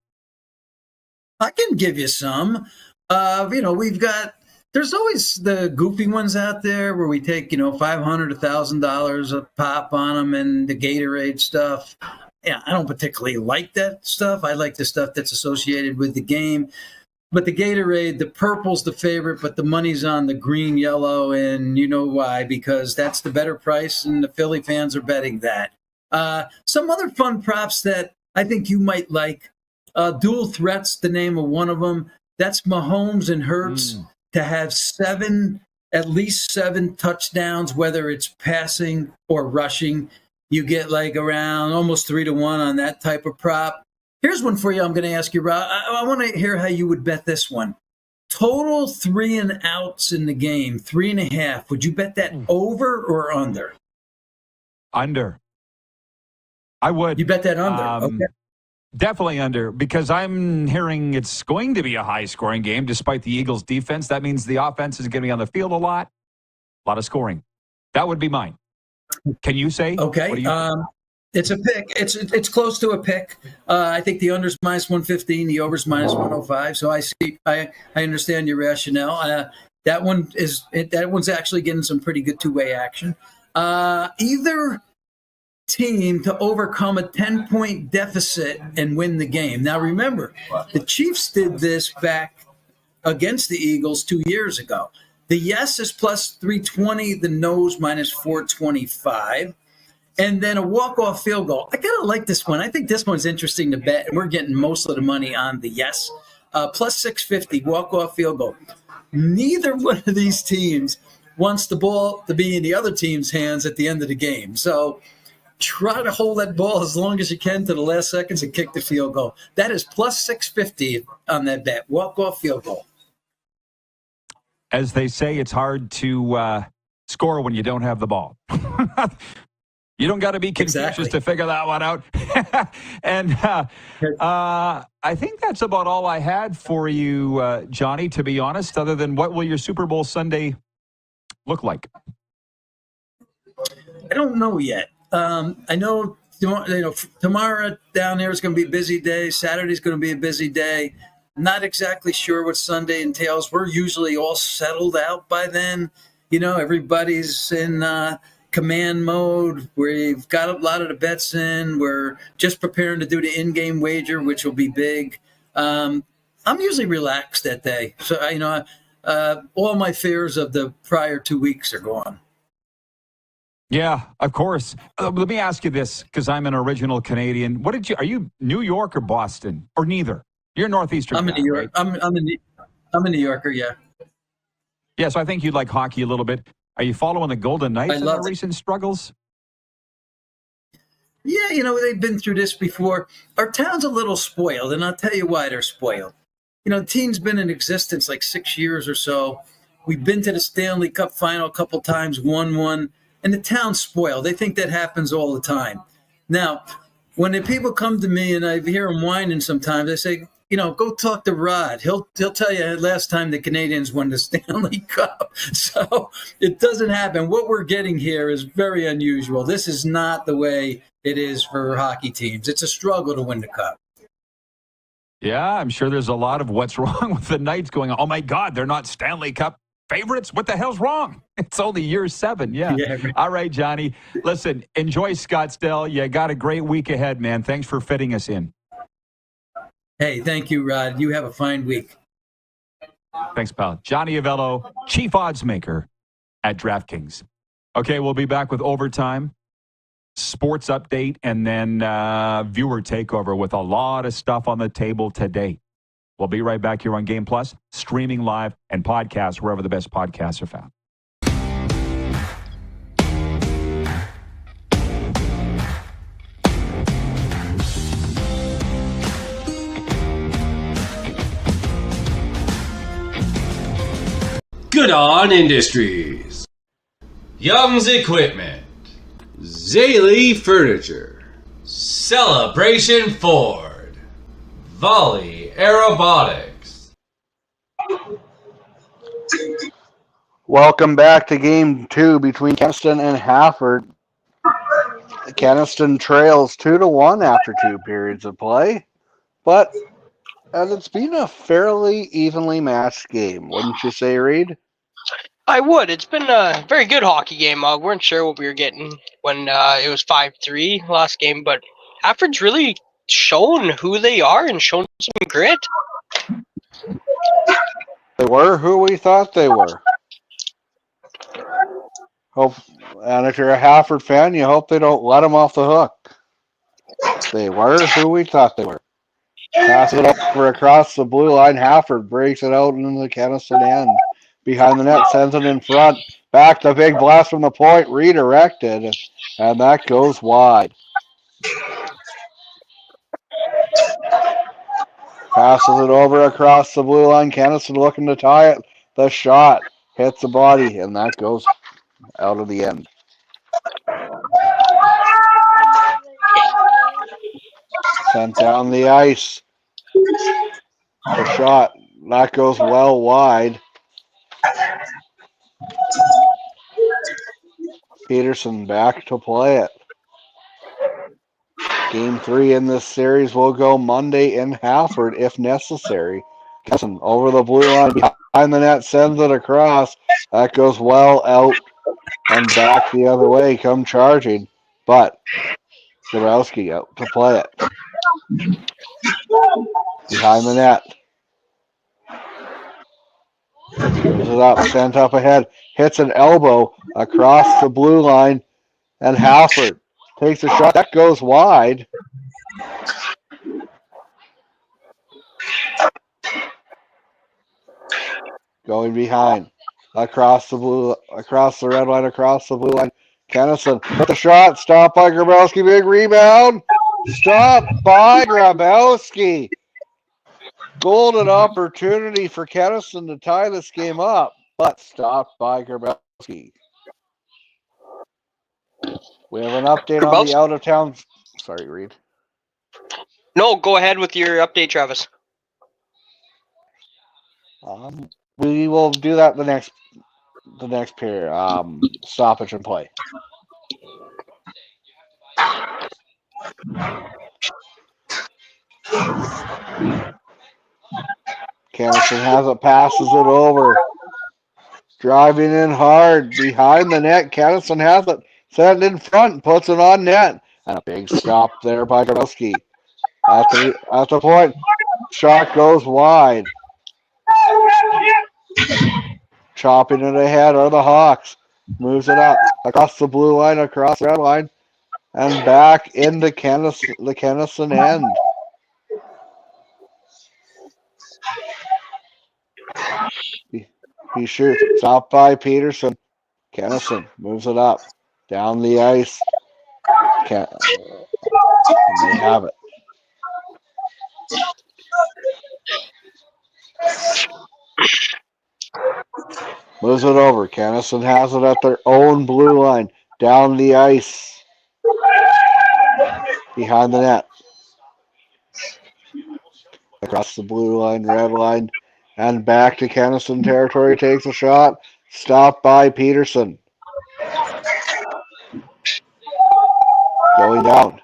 I can give you some. There's always the goofy ones out there where we take, $500, $1,000 a pop on them and the Gatorade stuff. Yeah, I don't particularly like that stuff. I like the stuff that's associated with the game. But the Gatorade, the purple's the favorite, but the money's on the green, yellow, and you know why, because that's the better price, and the Philly fans are betting that. Some other fun props that I think you might like. Dual threats, the name of one of them. That's Mahomes and Hurts to have at least seven touchdowns, whether it's passing or rushing. You get like around almost 3-1 on that type of prop. Here's one for you. I'm going to ask you, Rob. I want to hear how you would bet this one. Total 3 and outs in the game, 3.5. Would you bet that over or under? Under. I would. You bet that under. Okay. Definitely under, because I'm hearing it's going to be a high-scoring game despite the Eagles' defense. That means the offense is going to be on the field a lot of scoring. That would be mine. Can you say? Okay. What do you it's a pick. It's close to a pick. I think the under's minus 115, the over's minus 105. So I understand your rationale. That one's actually getting some pretty good two-way action. Either team to overcome a 10-point deficit and win the game. Now remember, the Chiefs did this back against the Eagles 2 years ago. The yes is plus 320, the no's minus 425. And then a walk-off field goal. I kind of like this one. I think this one's interesting to bet, and we're getting most of the money on the yes. Plus 650, walk-off field goal. Neither one of these teams wants the ball to be in the other team's hands at the end of the game. So try to hold that ball as long as you can to the last seconds and kick the field goal. That is plus 650 on that bet, walk-off field goal. As they say, it's hard to score when you don't have the ball. You don't got to be Confucius to figure that one out. And I think that's about all I had for you, Johnny, to be honest, other than what will your Super Bowl Sunday look like? I don't know yet. I know, tomorrow down there is going to be a busy day. Saturday's going to be a busy day. Not exactly sure what Sunday entails. We're usually all settled out by then. Everybody's in command mode. We've got a lot of the bets in. We're just preparing to do the in-game wager, which will be big. I'm usually relaxed that day. So, all my fears of the prior 2 weeks are gone. Yeah, of course. Let me ask you this, because I'm an original Canadian. Are you New York or Boston, or neither? You're Northeastern. I'm in New York. Right? I'm a New Yorker. Yeah. Yeah. So I think you'd like hockey a little bit. Are you following the Golden Knights in their recent struggles? Yeah, they've been through this before. Our town's a little spoiled, and I'll tell you why they're spoiled. The team's been in existence like 6 years or so. We've been to the Stanley Cup final a couple times, won one. and the town's spoiled. They think that happens all the time. Now, when the people come to me and I hear them whining sometimes, I say, go talk to Rod. He'll tell you last time the Canadians won the Stanley Cup. So it doesn't happen. What we're getting here is very unusual. This is not the way it is for hockey teams. It's a struggle to win the cup. Yeah, I'm sure there's a lot of what's wrong with the Knights going, oh my God, they're not Stanley Cup favorites? What the hell's wrong? It's only year 7. Yeah. Right. All right, Johnny. Listen, enjoy Scottsdale. You got a great week ahead, man. Thanks for fitting us in. Hey, thank you, Rod. You have a fine week. Thanks, pal. Johnny Avello, chief odds maker at DraftKings. Okay, we'll be back with overtime, sports update, and then viewer takeover with a lot of stuff on the table today. We'll be right back here on Game Plus, streaming live and podcast wherever the best podcasts are found. Goodon Industries, Young's Equipment, Zaley Furniture, Celebration Ford, Volley Aerobotics. Welcome back to Game 2 between Kenaston and Hafford. Kenaston trails 2-1 after 2 periods of play, but it's been a fairly evenly matched game, wouldn't you say, Reed? I would. It's been a very good hockey game. We weren't sure what we were getting when it was 5-3 last game, but Hafford's really shown who they are and shown some grit. They were who we thought they were. And if you're a Hafford fan, you hope they don't let them off the hook. They were who we thought they were. Pass it over across the blue line. Hafford breaks it out into the Kenaston end. Behind the net, sends it in front. Back the big blast from the point, redirected, and that goes wide. Passes it over across the blue line. Kenaston looking to tie it. The shot hits the body, and that goes out of the end. Sent down the ice. The shot, that goes well wide. Peterson back to play it. Game 3 in this series will go Monday in Hafford if necessary. Kenaston over the blue line behind the net, sends it across. That goes well out and back the other way, come charging. But Grabowski out to play it. Behind the net. Moves it up, sent up ahead. Hits an elbow across the blue line. And Hafford takes a shot. That goes wide. Going behind. Across the red line, across the blue line. Kenaston with the shot. Stopped by Grabowski. Big rebound. Stopped by Grabowski. Golden opportunity for Kenaston to tie this game up, but stopped by Grabowski. We have an update on the out-of-town. Sorry, Reed. No, go ahead with your update, Travis. We will do that the next period. Stoppage and play. Kenaston has it, passes it over. Driving in hard. Behind the net, Kenaston has it. Sent in front, puts it on net. And a big stop there by Grabowski. At the point, shot goes wide. Chopping it ahead are the Hawks. Moves it up across the blue line, across the red line, and back into the Kenaston end. He shoots. Stopped by Peterson. Kenaston moves it up. Down the ice. And they have it. Moves it over. Kenaston has it at their own blue line. Down the ice. Behind the net. Across the blue line, red line, and back to Kenaston territory. Takes a shot. Stopped by Peterson. Going down.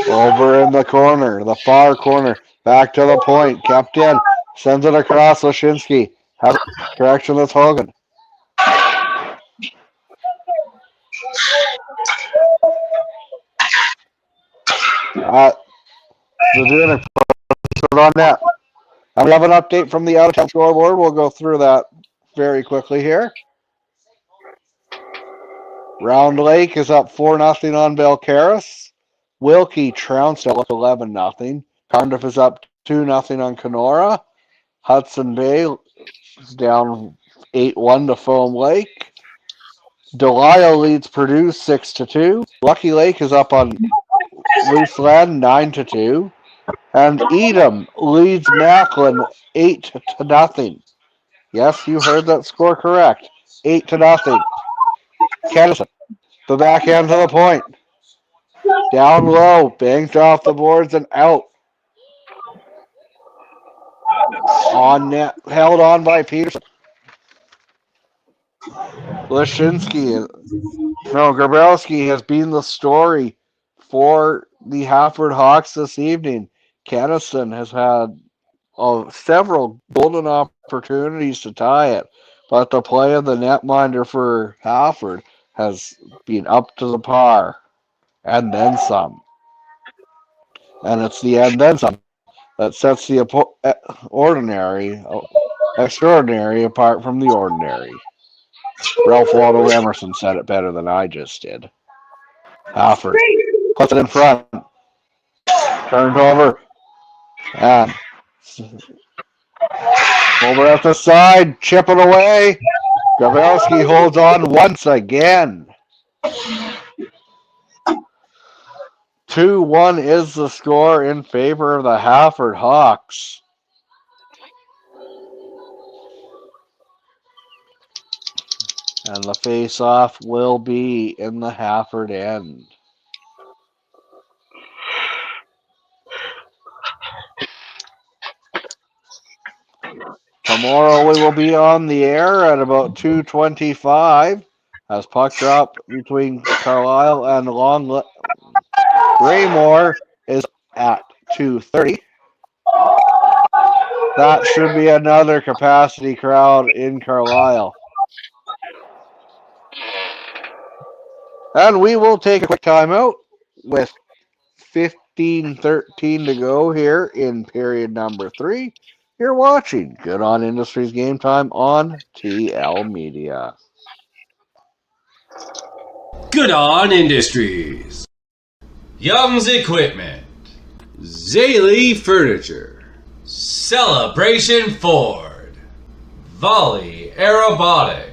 Over in the corner, the far corner. Back to the point. Kept in. Sends it across. Lashinsky. Has correction. That's Hogan. Zadunic puts it on net. And we have an update from the out-of-town scoreboard. We'll go through that very quickly here. Round Lake is up 4-0 on Belcaris. Wilkie trounced at 11-0. Cardiff is up 2-0 on Kenora. Hudson Bay is down 8-1 to Foam Lake. Delisle leads Purdue 6-2. Lucky Lake is up on Luceland 9-2. And Edam leads Macklin 8-0. Yes, you heard that score correct. 8-0. Kenaston, the backhand to the point. Down low, banked off the boards and out. On net, held on by Peterson. Grabowski has been the story for the Hafford Hawks this evening. Kenaston has had several golden opportunities to tie it, but the play of the netminder for Hafford has been up to the par, and then some. And it's the and then some that sets the extraordinary apart from the ordinary. Ralph Waldo Emerson said it better than I just did. Hafford puts it in front. Turned over. And over at the side. Chip it away. Grabowski holds on once again. 2-1 is the score in favor of the Hafford Hawks. And the face-off will be in the Hafford end. Tomorrow we will be on the air at about 2:25 as puck drop between Carlisle and Raymore is at 2:30. That should be another capacity crowd in Carlisle. And we will take a quick timeout with 15:13 to go here in period number 3. You're watching Goodon Industries Game Time on TL Media. Goodon Industries. Young's Equipment. Zaley Furniture. Celebration Ford. Volley Aerobotics.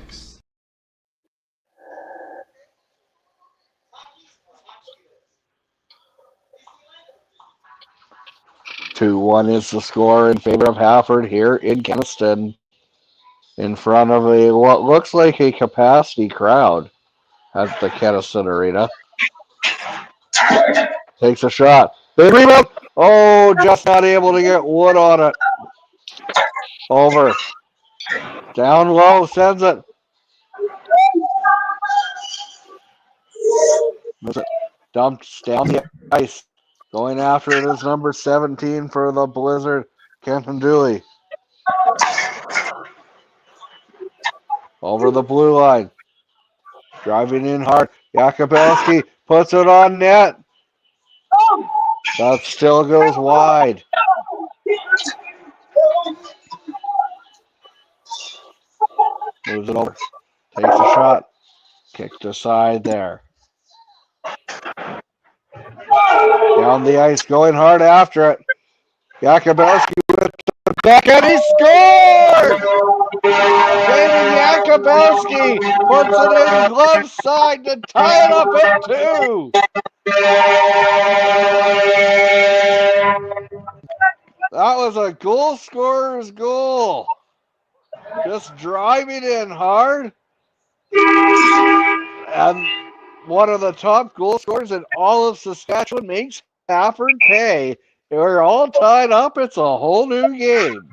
2-1 is the score in favor of Hafford here in Kenaston, in front of what looks like a capacity crowd at the Kenaston Arena. Takes a shot. Big rebound. Oh, just not able to get wood on it. Over. Down low, sends it. Dumps down the ice. Going after it is number 17 for the Blizzard, Kenton Dooley. Over the blue line. Driving in hard. Jakubowski puts it on net. That still goes wide. Moves it over. Takes a shot. Kicked aside there. Down the ice, going hard after it. Jakubowski with back and he scores! David Yakubowski puts it in glove side to tie it up at 2. That was a goal scorer's goal. Just driving in hard. And one of the top goal scorers in all of Saskatchewan makes Hafford pay. We're all tied up. It's a whole new game.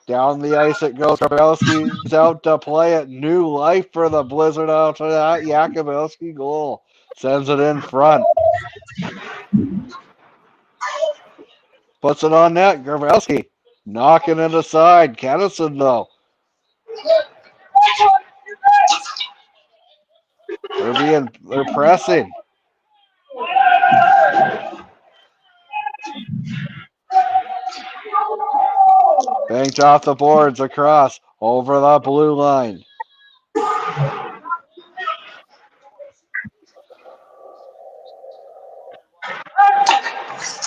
Down the ice it goes. Grabowski's out to play it. New life for the Blizzard after that Yakubowski goal. Sends it in front. Puts it on net. Grabowski knocking it aside. Kenaston though. They're pressing. Banked off the boards across over the blue line.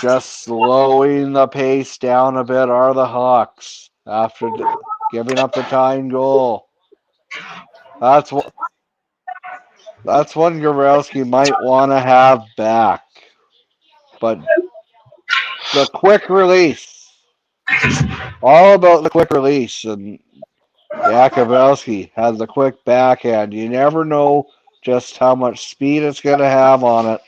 Just slowing the pace down a bit are the Hawks after giving up the tying goal. That's one Grabowski might want to have back. But the quick release, all about the quick release, and Yakubowski has the quick backhand. You never know just how much speed it's going to have on it.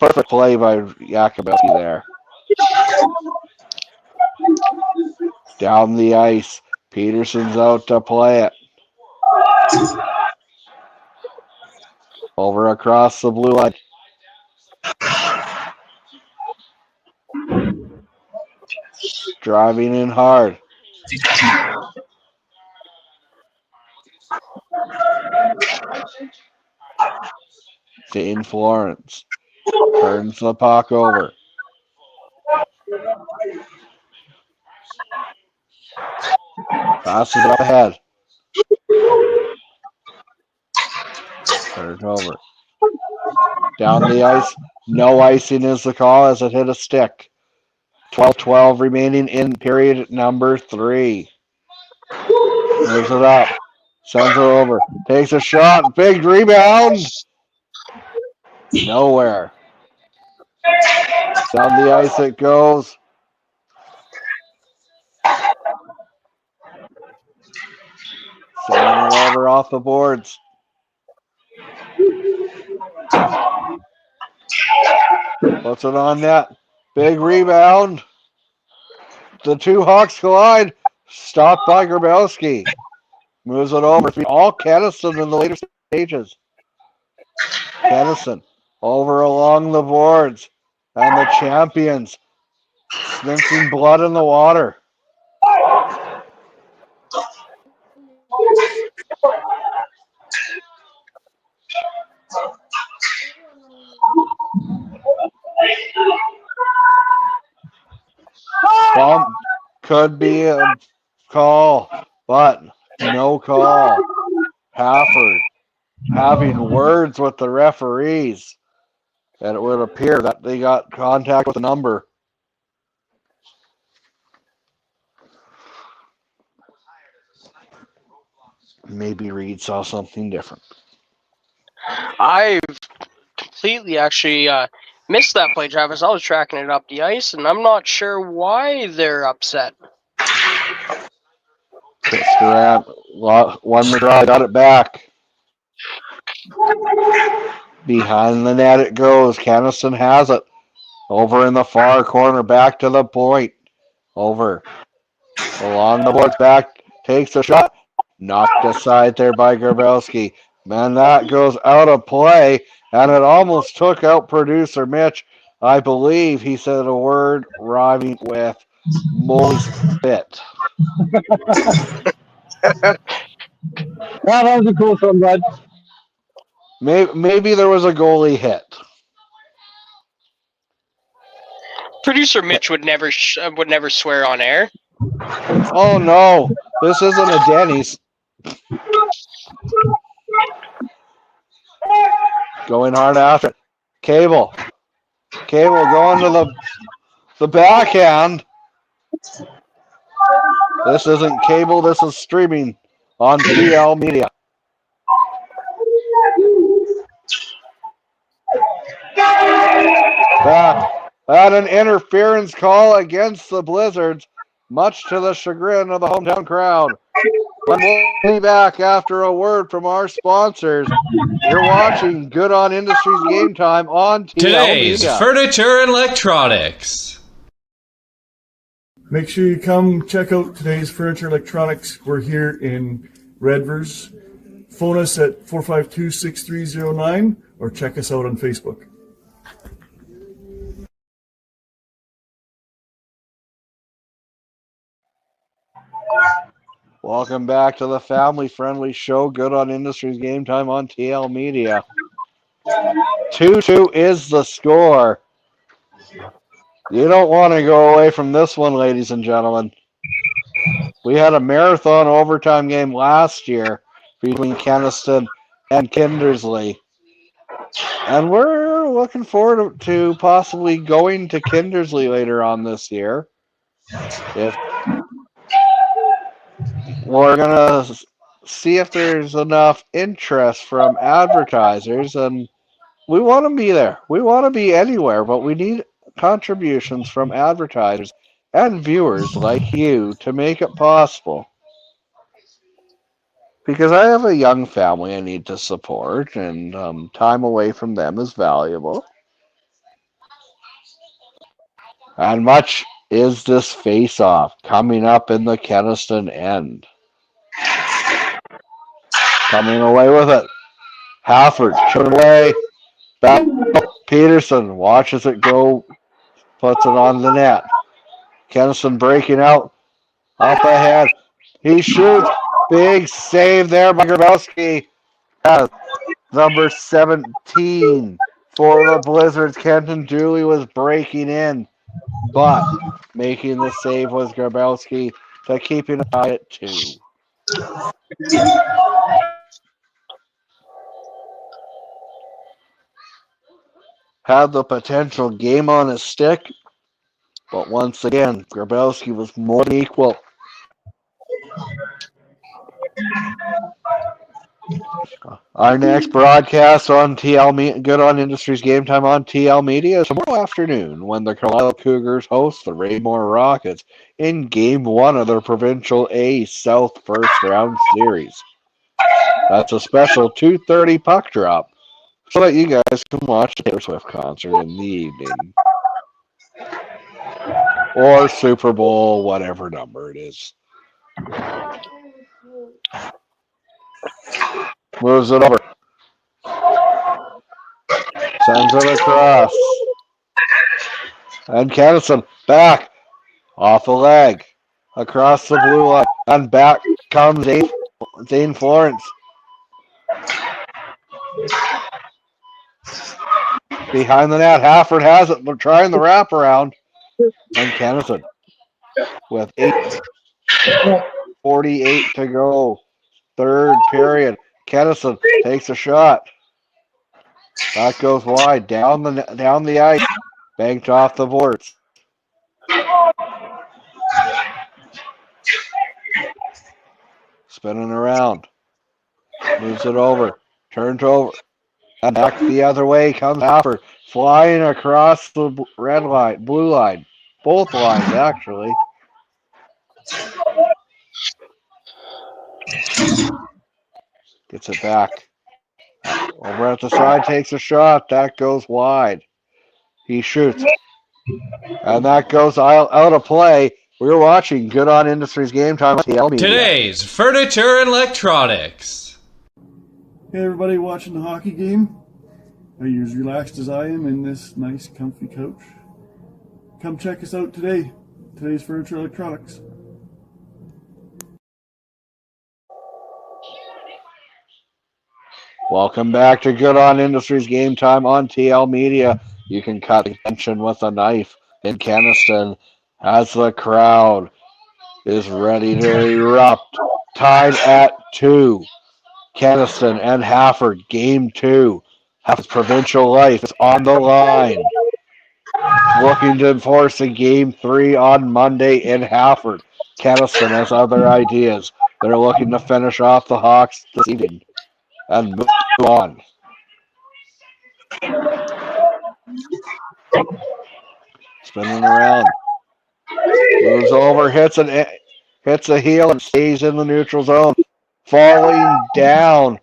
Perfect play by Yakubowski there. Down the ice. Peterson's out to play it. Over across the blue line. Driving in hard. St. Florence turns the puck over. Passes it up ahead. Turns over. Down the ice. No icing is the call as it hit a stick. 12-12 remaining in period number 3. Moves it up. Sends it over. Takes a shot. Big rebound. Nowhere. Down the ice it goes. Sending it over off the boards. Puts it on net. Big rebound. The two Hawks collide. Stopped by Grabowski. Moves it over. All Kenaston in the later stages. Kenaston over along the boards. And the champions sniffing blood in the water. Bump could be a call, but no call. Hafford having words with the referees, and it would appear that they got contact with the number. Maybe Reed saw something different. I've completely actually missed that play, Travis. I was tracking it up the ice, and I'm not sure why they're upset. Durant won the draw, got it back. Behind the net it goes. Kenaston has it. Over in the far corner, back to the point. Over. Along the boards, back. Takes a shot. Knocked aside there by Grabowski. Man, that goes out of play, and it almost took out producer Mitch. I believe he said a word rhyming with moist spit. That was a cool one, bud. Maybe there was a goalie hit. Producer Mitch would never swear on air. Oh no, this isn't a Denny's. going hard after it. Cable going to the backhand. This isn't cable, this is streaming on TL Media. Had an interference call against the Blizzards, much to the chagrin of the hometown crowd. But we'll be back after a word from our sponsors. You're watching Goodon Industries Game Time on TL Today's Media. Furniture and Electronics. Make sure you come check out today's Furniture Electronics. We're here in Redvers. Phone us at 452-6309 or check us out on Facebook. Welcome back to the family-friendly show, Goodon Industries Game Time on TL Media. 2-2 is the score. You don't want to go away from this one, ladies and gentlemen. We had a marathon overtime game last year between Kenaston and Kindersley. And we're looking forward to possibly going to Kindersley later on this year. If we're going to see if there's enough interest from advertisers, and we want to be there. We want to be anywhere, but we need contributions from advertisers and viewers like you to make it possible. Because I have a young family I need to support, and time away from them is valuable. And much is this face-off coming up in the Kenaston end. Coming away with it. Hafford, shot away. Back. Peterson watches it go, puts it on the net. Kenaston breaking out. Up ahead. He shoots. Big save there by Grabowski. Number 17 for the Blizzards. Kenton Dooley was breaking in, but making the save was Grabowski to keeping it tied at 2. Had the potential game on his stick, but once again, Grabowski was more than equal. Our next broadcast on Goodon Industries Game Time on TL Media is tomorrow afternoon when the Carlisle Cougars host the Raymore Rockets in Game 1 of their Provincial A South First Round Series. That's a special 2:30 puck drop so that you guys can watch the Taylor Swift concert in the evening. Or Super Bowl, whatever number it is. Moves it over. Sends it across. And Kenaston back. Off the leg. Across the blue line. And back comes Zane Florence. Behind the net. Hafford has it. They're trying the wraparound. And Kenaston with 8:48 to go. Third period. Kenaston takes a shot. That goes wide. Down the ice. Banked off the boards. Spinning around. Moves it over. Turns over. And back the other way comes Hafford. Flying across the red line, blue line. Both lines, actually. Gets it back. Over at the side, takes a shot. That goes wide. He shoots. And that goes out of play. We're watching Goodon Industries Game Time on TL Media. Today's Furniture and Electronics. Hey everybody watching the hockey game. Are you as relaxed as I am in this nice comfy couch? Come check us out today. Today's Furniture Electronics. Welcome back to Goodon Industries Game Time on TL Media. You can cut the tension with a knife in Kenaston as the crowd is ready to erupt. Tied at 2. Kenaston and Hafford, Game 2. Hafford's provincial life is on the line. Looking to enforce a Game 3 on Monday in Hafford. Kenaston has other ideas. They're looking to finish off the Hawks this evening and move on. Spinning around. Moves over, hits a heel and stays in the neutral zone. Falling down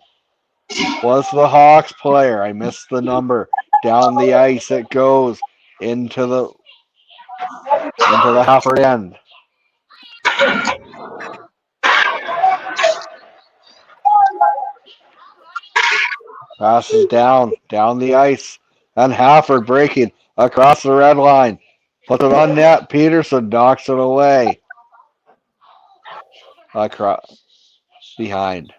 was the Hawks player. I missed the number. Down the ice it goes into the Hafford end. Passes down the ice, and Hafford breaking across the red line. Puts it on net. Peterson knocks it away. Across behind.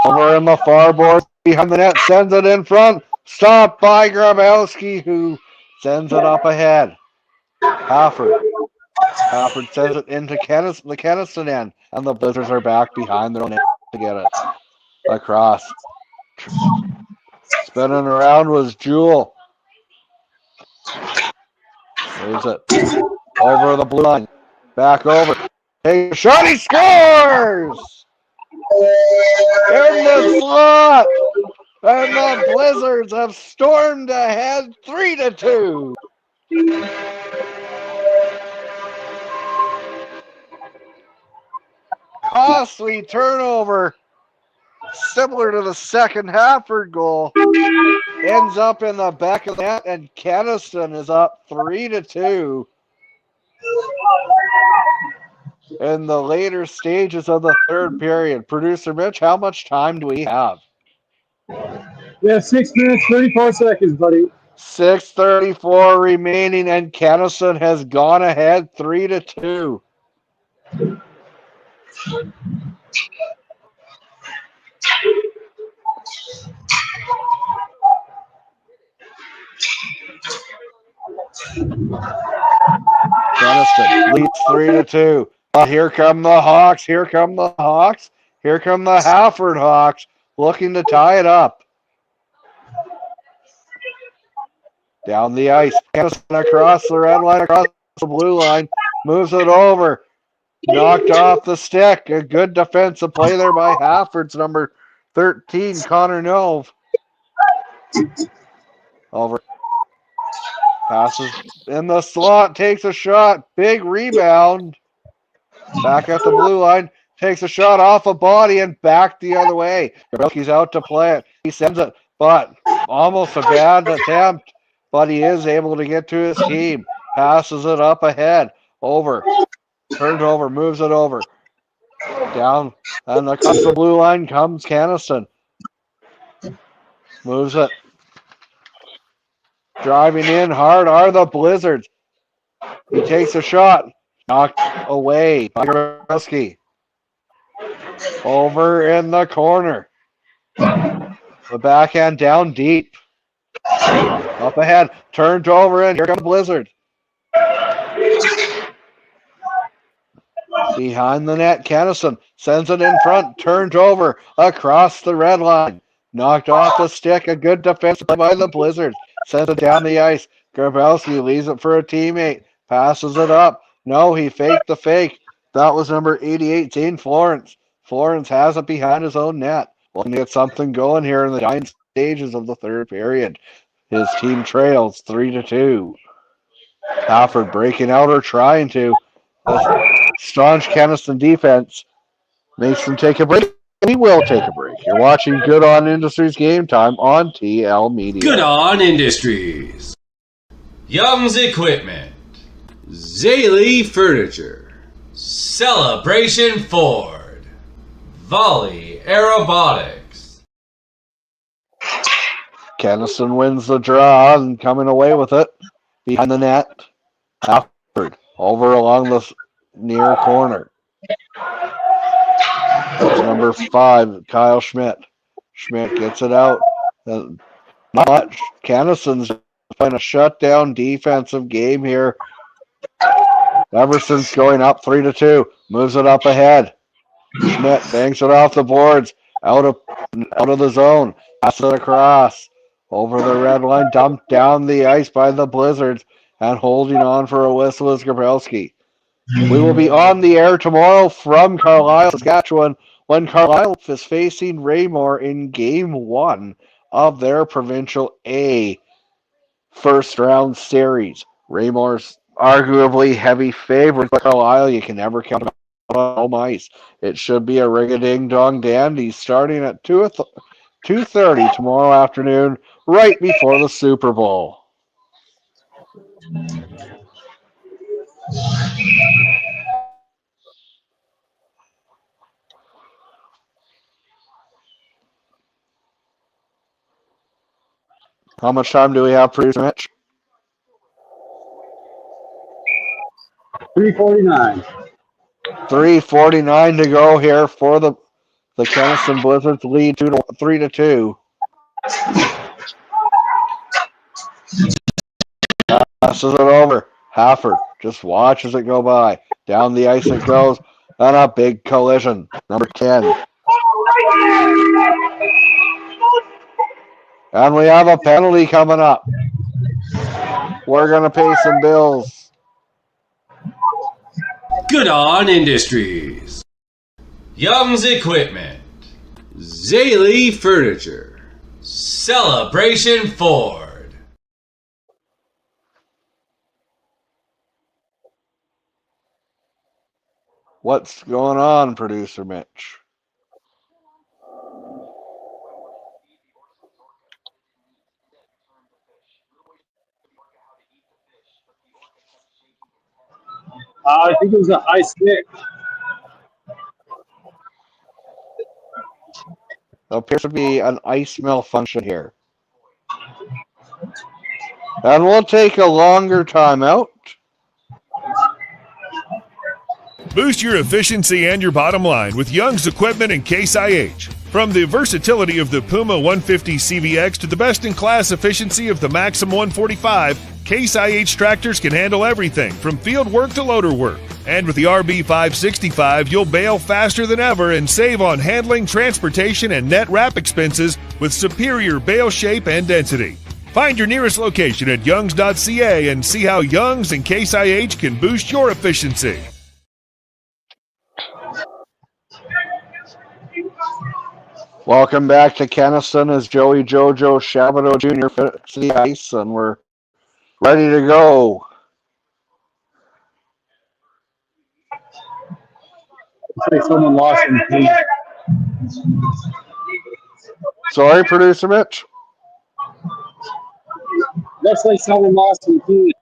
Over in the far board behind the net, sends it in front. Stopped by Grabowski, who sends it up ahead. Hafford sends it into the Kenaston end, and the Blizzards are back behind their own net to get it across. Spinning around was Jewell. Moves it over the blue line. Back over. Takes a shot. He scores! In the slot! And the Blizzards have stormed ahead 3-2. Costly turnover, similar to the second Hafford goal, ends up in the back of the net, and Kenaston is up 3-2 in the later stages of the third period. Producer Mitch, how much time do we have? We have 6 minutes, 34 seconds, buddy. 6:34 remaining, and Kenaston has gone ahead 3-2. Kenaston leads 3-2. Here come the Hawks. Here come the Hawks. Here come the Hafford Hawks, looking to tie it up. Down the ice. Kenaston across the red line, across the blue line. Moves it over. Knocked off the stick. A good defensive play there by Hafford's number 13, Connor Nove. Over. Passes in the slot. Takes a shot. Big rebound. Back at the blue line. Takes a shot off a body and back the other way. Grabowski's out to play it. He sends it, but almost a bad attempt. But he is able to get to his team. Passes it up ahead. Over. Turns over. Moves it over. Down. And across the blue line comes Kenaston. Moves it. Driving in hard are the Blizzards. He takes a shot. Knocked away by Grabowski. Over in the corner. The backhand down deep. Up ahead. Turned over and here comes the Blizzard. Behind the net, Kenaston sends it in front. Turned over across the red line. Knocked off the stick. A good defense by the Blizzards. Sends it down the ice. Grabowski leaves it for a teammate. Passes it up. No, he faked the fake. That was number 18, Florence. Florence has it behind his own net. Looking to get something going here in the dying stages of the third period. His team trails 3-2. Hafford breaking out or trying to. The staunch Kenaston defense makes them take a break. We will take a break. You're watching Goodon Industries Game Time on TL Media. Goodon Industries. Young's Equipment. Zaley Furniture. Celebration Ford. Volley Aerobotics. Kenaston wins the draw and coming away with it. Behind the net. Hafford over along the near corner. That's number 5, Kyle Schmidt. Schmidt gets it out. Not much. Kenaston's playing a shutdown defensive game here. Everson's going up 3-2. Moves it up ahead. Schmidt bangs it off the boards. out of the zone, pass it across, over the red line, dumped down the ice by the Blizzards, and holding on for a whistle is Grabowski. We will be on the air tomorrow from Carlisle, Saskatchewan, when Carlisle is facing Raymore in Game 1 of their Provincial A first round series. Raymore's arguably heavy favorite, but Carlisle, you can never count them on home ice. It should be a ring-a-ding-dong dandy starting at 2:30 tomorrow afternoon, right before the Super Bowl. How much time do we have, producer Mitch? 3:49. 3:49 to go here for the Kenaston Blizzards lead 3-2. Passes it over. Hafford just watches it go by. Down the ice it goes, and a big collision. Number 10. And we have a penalty coming up. We're going to pay some bills. Goodon Industries, Young's Equipment, Zaley Furniture, Celebration Ford. What's going on, producer Mitch? I think it was a high stick. There appears to be an ice malfunction here. And we'll take a longer timeout. Boost your efficiency and your bottom line with Young's Equipment and Case IH. From the versatility of the Puma 150 CVX to the best-in-class efficiency of the Maxim 145, Case IH tractors can handle everything from field work to loader work. And with the RB565, you'll bale faster than ever and save on handling, transportation, and net wrap expenses with superior bale shape and density. Find your nearest location at youngs.ca and see how Young's and Case IH can boost your efficiency. Welcome back to Kenaston as Joey Jojo Shabato Jr. fits the ice, and we're ready to go. Looks like someone lost some teeth. Sorry, producer Mitch? Looks like someone lost some teeth.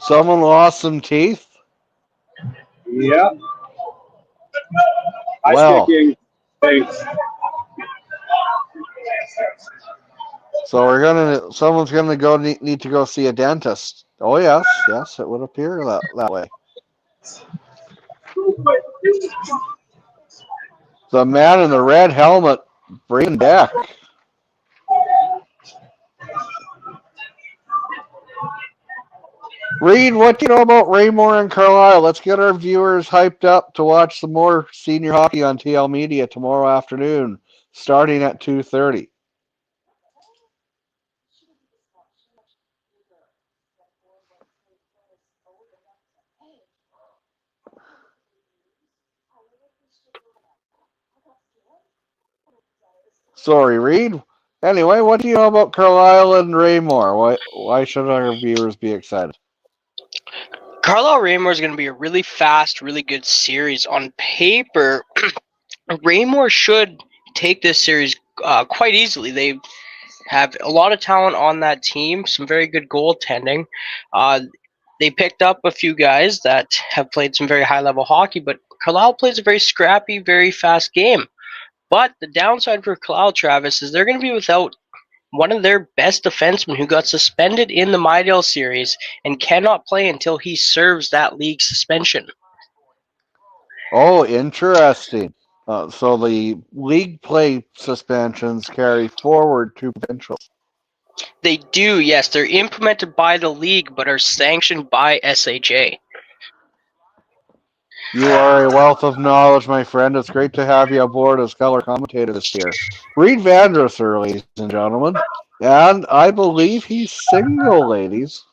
Someone lost some teeth? Yep. Well. Thanks. So someone's gonna go need to go see a dentist. Oh yes, it would appear that way. The man in the red helmet, bring back. Reed, what do you know about Raymore and Carlisle? Let's get our viewers hyped up to watch some more senior hockey on TL Media tomorrow afternoon, starting at 2:30. Sorry, Reed. Anyway, what do you know about Carlisle and Raymore? Why should our viewers be excited? Carlisle Raymore is going to be a really fast, really good series. On paper, Raymore should take this series quite easily. They have a lot of talent on that team, some very good goaltending. They picked up a few guys that have played some very high-level hockey, but Carlisle plays a very scrappy, very fast game. But the downside for Carlisle, Travis, is they're going to be without one of their best defensemen who got suspended in the Midale series and cannot play until he serves that league suspension. Oh, interesting. So the league play suspensions carry forward to provincials. They do, yes. They're implemented by the league but are sanctioned by SHA. You are a wealth of knowledge, my friend. It's great to have you aboard as color commentator this year. Reed Vandrosser, ladies and gentlemen. And I believe he's single, ladies.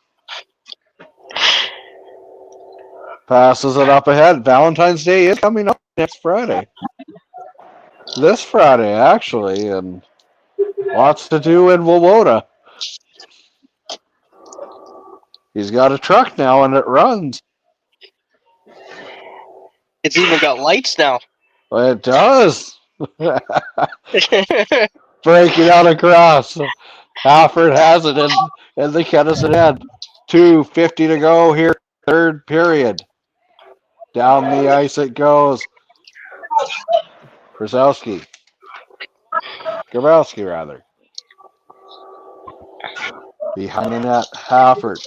Passes it up ahead. Valentine's Day is coming up next Friday. This Friday, actually, and lots to do in Wawota. He's got a truck now, and it runs. It's even got lights now. It does. Breaking out across. Hafford has it in the Kenaston end. 2:50 to go here, third period. Down the ice it goes. Grabowski, rather. Behind the net, Hafford.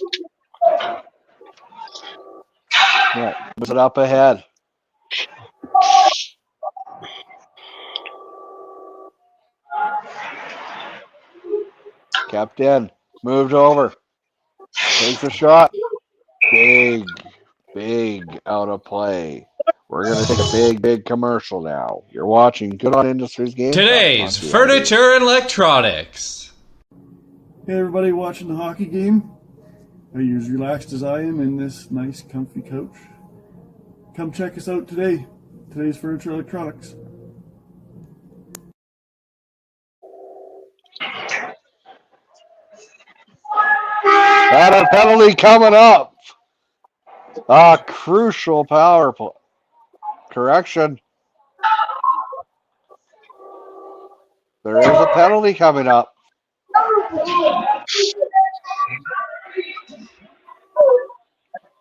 Yeah, moves it up ahead. Kept in. Moved over. Takes a shot. Big out of play. We're going to take a big commercial now. You're watching Goodon Industries game. Today's Furniture and Electronics. Hey everybody watching the hockey game. Are you as relaxed as I am in this nice comfy couch? Come check us out today. Today's Furniture Electronics. And a penalty coming up. A crucial power play. Correction. There is a penalty coming up.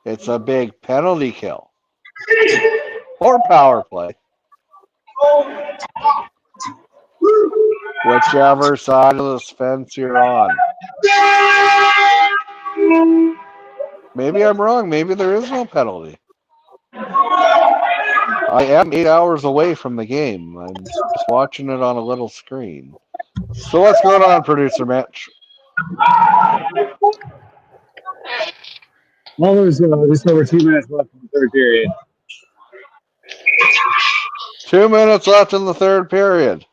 It's a big penalty kill. Or power play. Whichever side of the fence you're on. Maybe I'm wrong. Maybe there is no penalty. I am 8 hours away from the game. I'm just watching it on a little screen. So what's going on, producer Mitch? Well, there's just over 2 minutes left in the third period. 2 minutes left in the third period.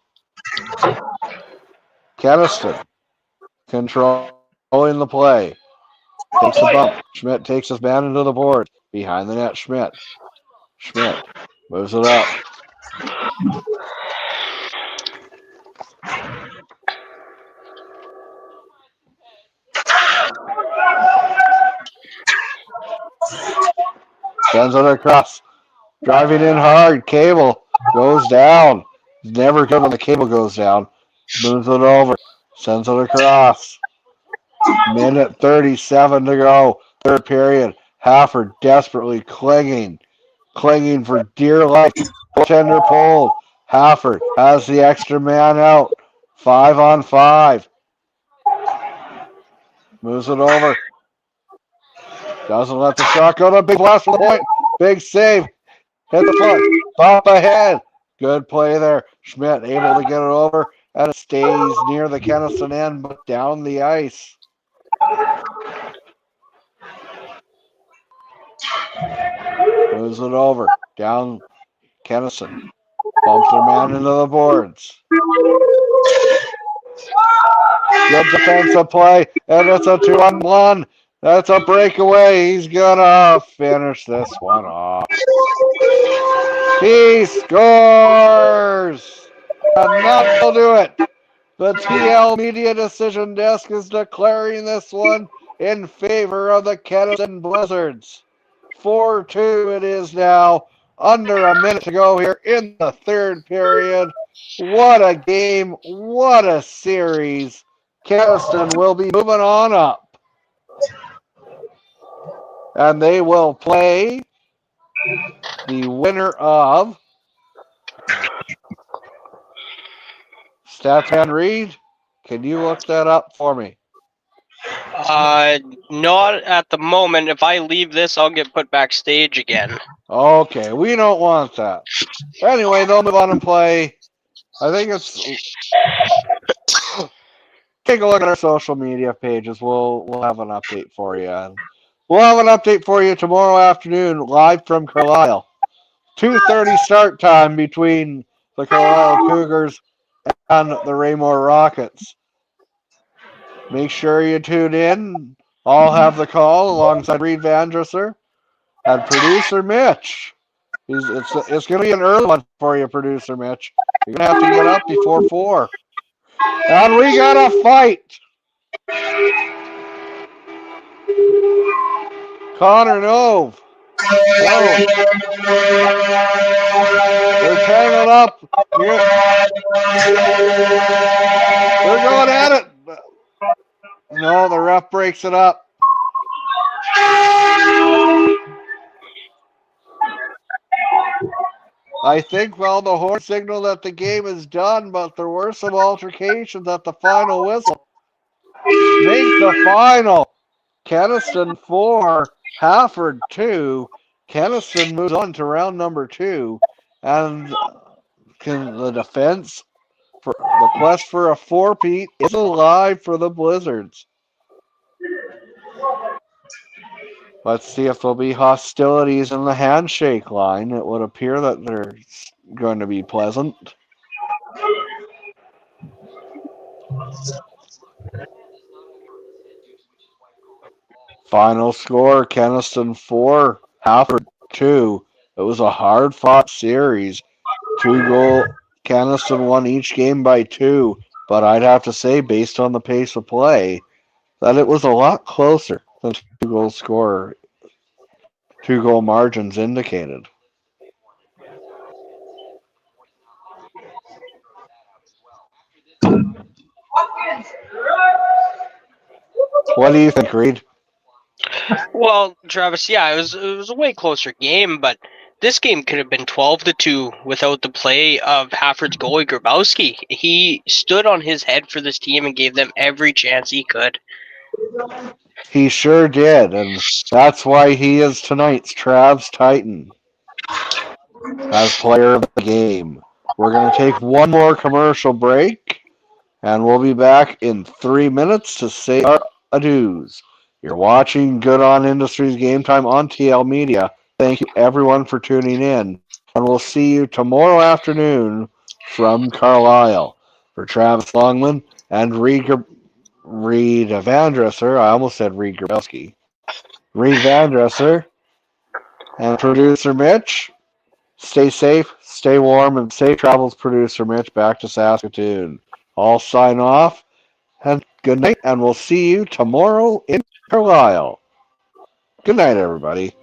Kenaston controlling the play. Takes a bump. Schmidt takes his man into the board. Behind the net, Schmidt moves it up. Sends it across. Driving in hard. Cable goes down. Never good when the cable goes down. Moves it over. Sends it across. Minute 37 to go. Third period. Hafford desperately clinging for dear life. Tender pulled. Hafford has the extra man out. 5-on-5. Moves it over. Doesn't let the shot go. To big blast from the point. Big save. Hit the front. Pop ahead. Good play there. Schmidt able to get it over. And it stays near the Kenaston end, but down the ice. Moves it over. Down Kenaston. Bumps their man into the boards. Good defensive play. And it's a 2-on-1. That's a breakaway. He's gonna finish this one off. He scores! And that'll do it. The TL Media Decision Desk is declaring this one in favor of the Kenaston Blizzards. 4-2 it is now. Under a minute to go here in the third period. What a game. What a series. Kenaston will be moving on up. And they will play the winner of Statsman Reed. Can you look that up for me? Not at the moment. If I leave this, I'll get put backstage again. Okay, we don't want that. Anyway, they'll move on and play. I think it's. Take a look at our social media pages. We'll have an update for you. We'll have an update for you tomorrow afternoon, live from Carlisle. 2:30 start time between the Carlisle Cougars and the Raymore Rockets. Make sure you tune in. I'll have the call alongside Reed Vandresser and producer Mitch. It's going to be an early one for you, producer Mitch. You're going to have to get up before 4. And we got a fight. Connor Nove. No. They're tearing it up. They're going at it. No, the ref breaks it up. I think, well, the horn signaled that the game is done, but there were some altercations at the final whistle. Make the final. Kenaston 4, Hafford 2. Kenaston moves on to round number 2. And the defense, for the quest for a four-peat is alive for the Blizzards. Let's see if there'll be hostilities in the handshake line. It would appear that they're going to be pleasant. Final score, Kenaston 4, Hafford 2. It was a hard-fought series. 2-goal, Kenaston won each game by 2. But I'd have to say, based on the pace of play, that it was a lot closer than 2-goal score. 2-goal margins indicated. What do you think, Reed? Well, Travis, yeah, it was a way closer game, but this game could have been 12-2 without the play of Hafford's goalie Grabowski. He stood on his head for this team and gave them every chance he could. He sure did, and that's why he is tonight's Travs Titan as player of the game. We're going to take one more commercial break, and we'll be back in 3 minutes to say our adieus. You're watching Goodon Industries Game Time on TL Media. Thank you, everyone, for tuning in, and we'll see you tomorrow afternoon from Carlisle. For Travis Longman and Reed Vandresser, I almost said Reed Grabowski. Reed Vandresser and producer Mitch. Stay safe, stay warm, and safe travels, producer Mitch, back to Saskatoon. I'll sign off, and good night, and we'll see you tomorrow in Carlisle. Good night, everybody.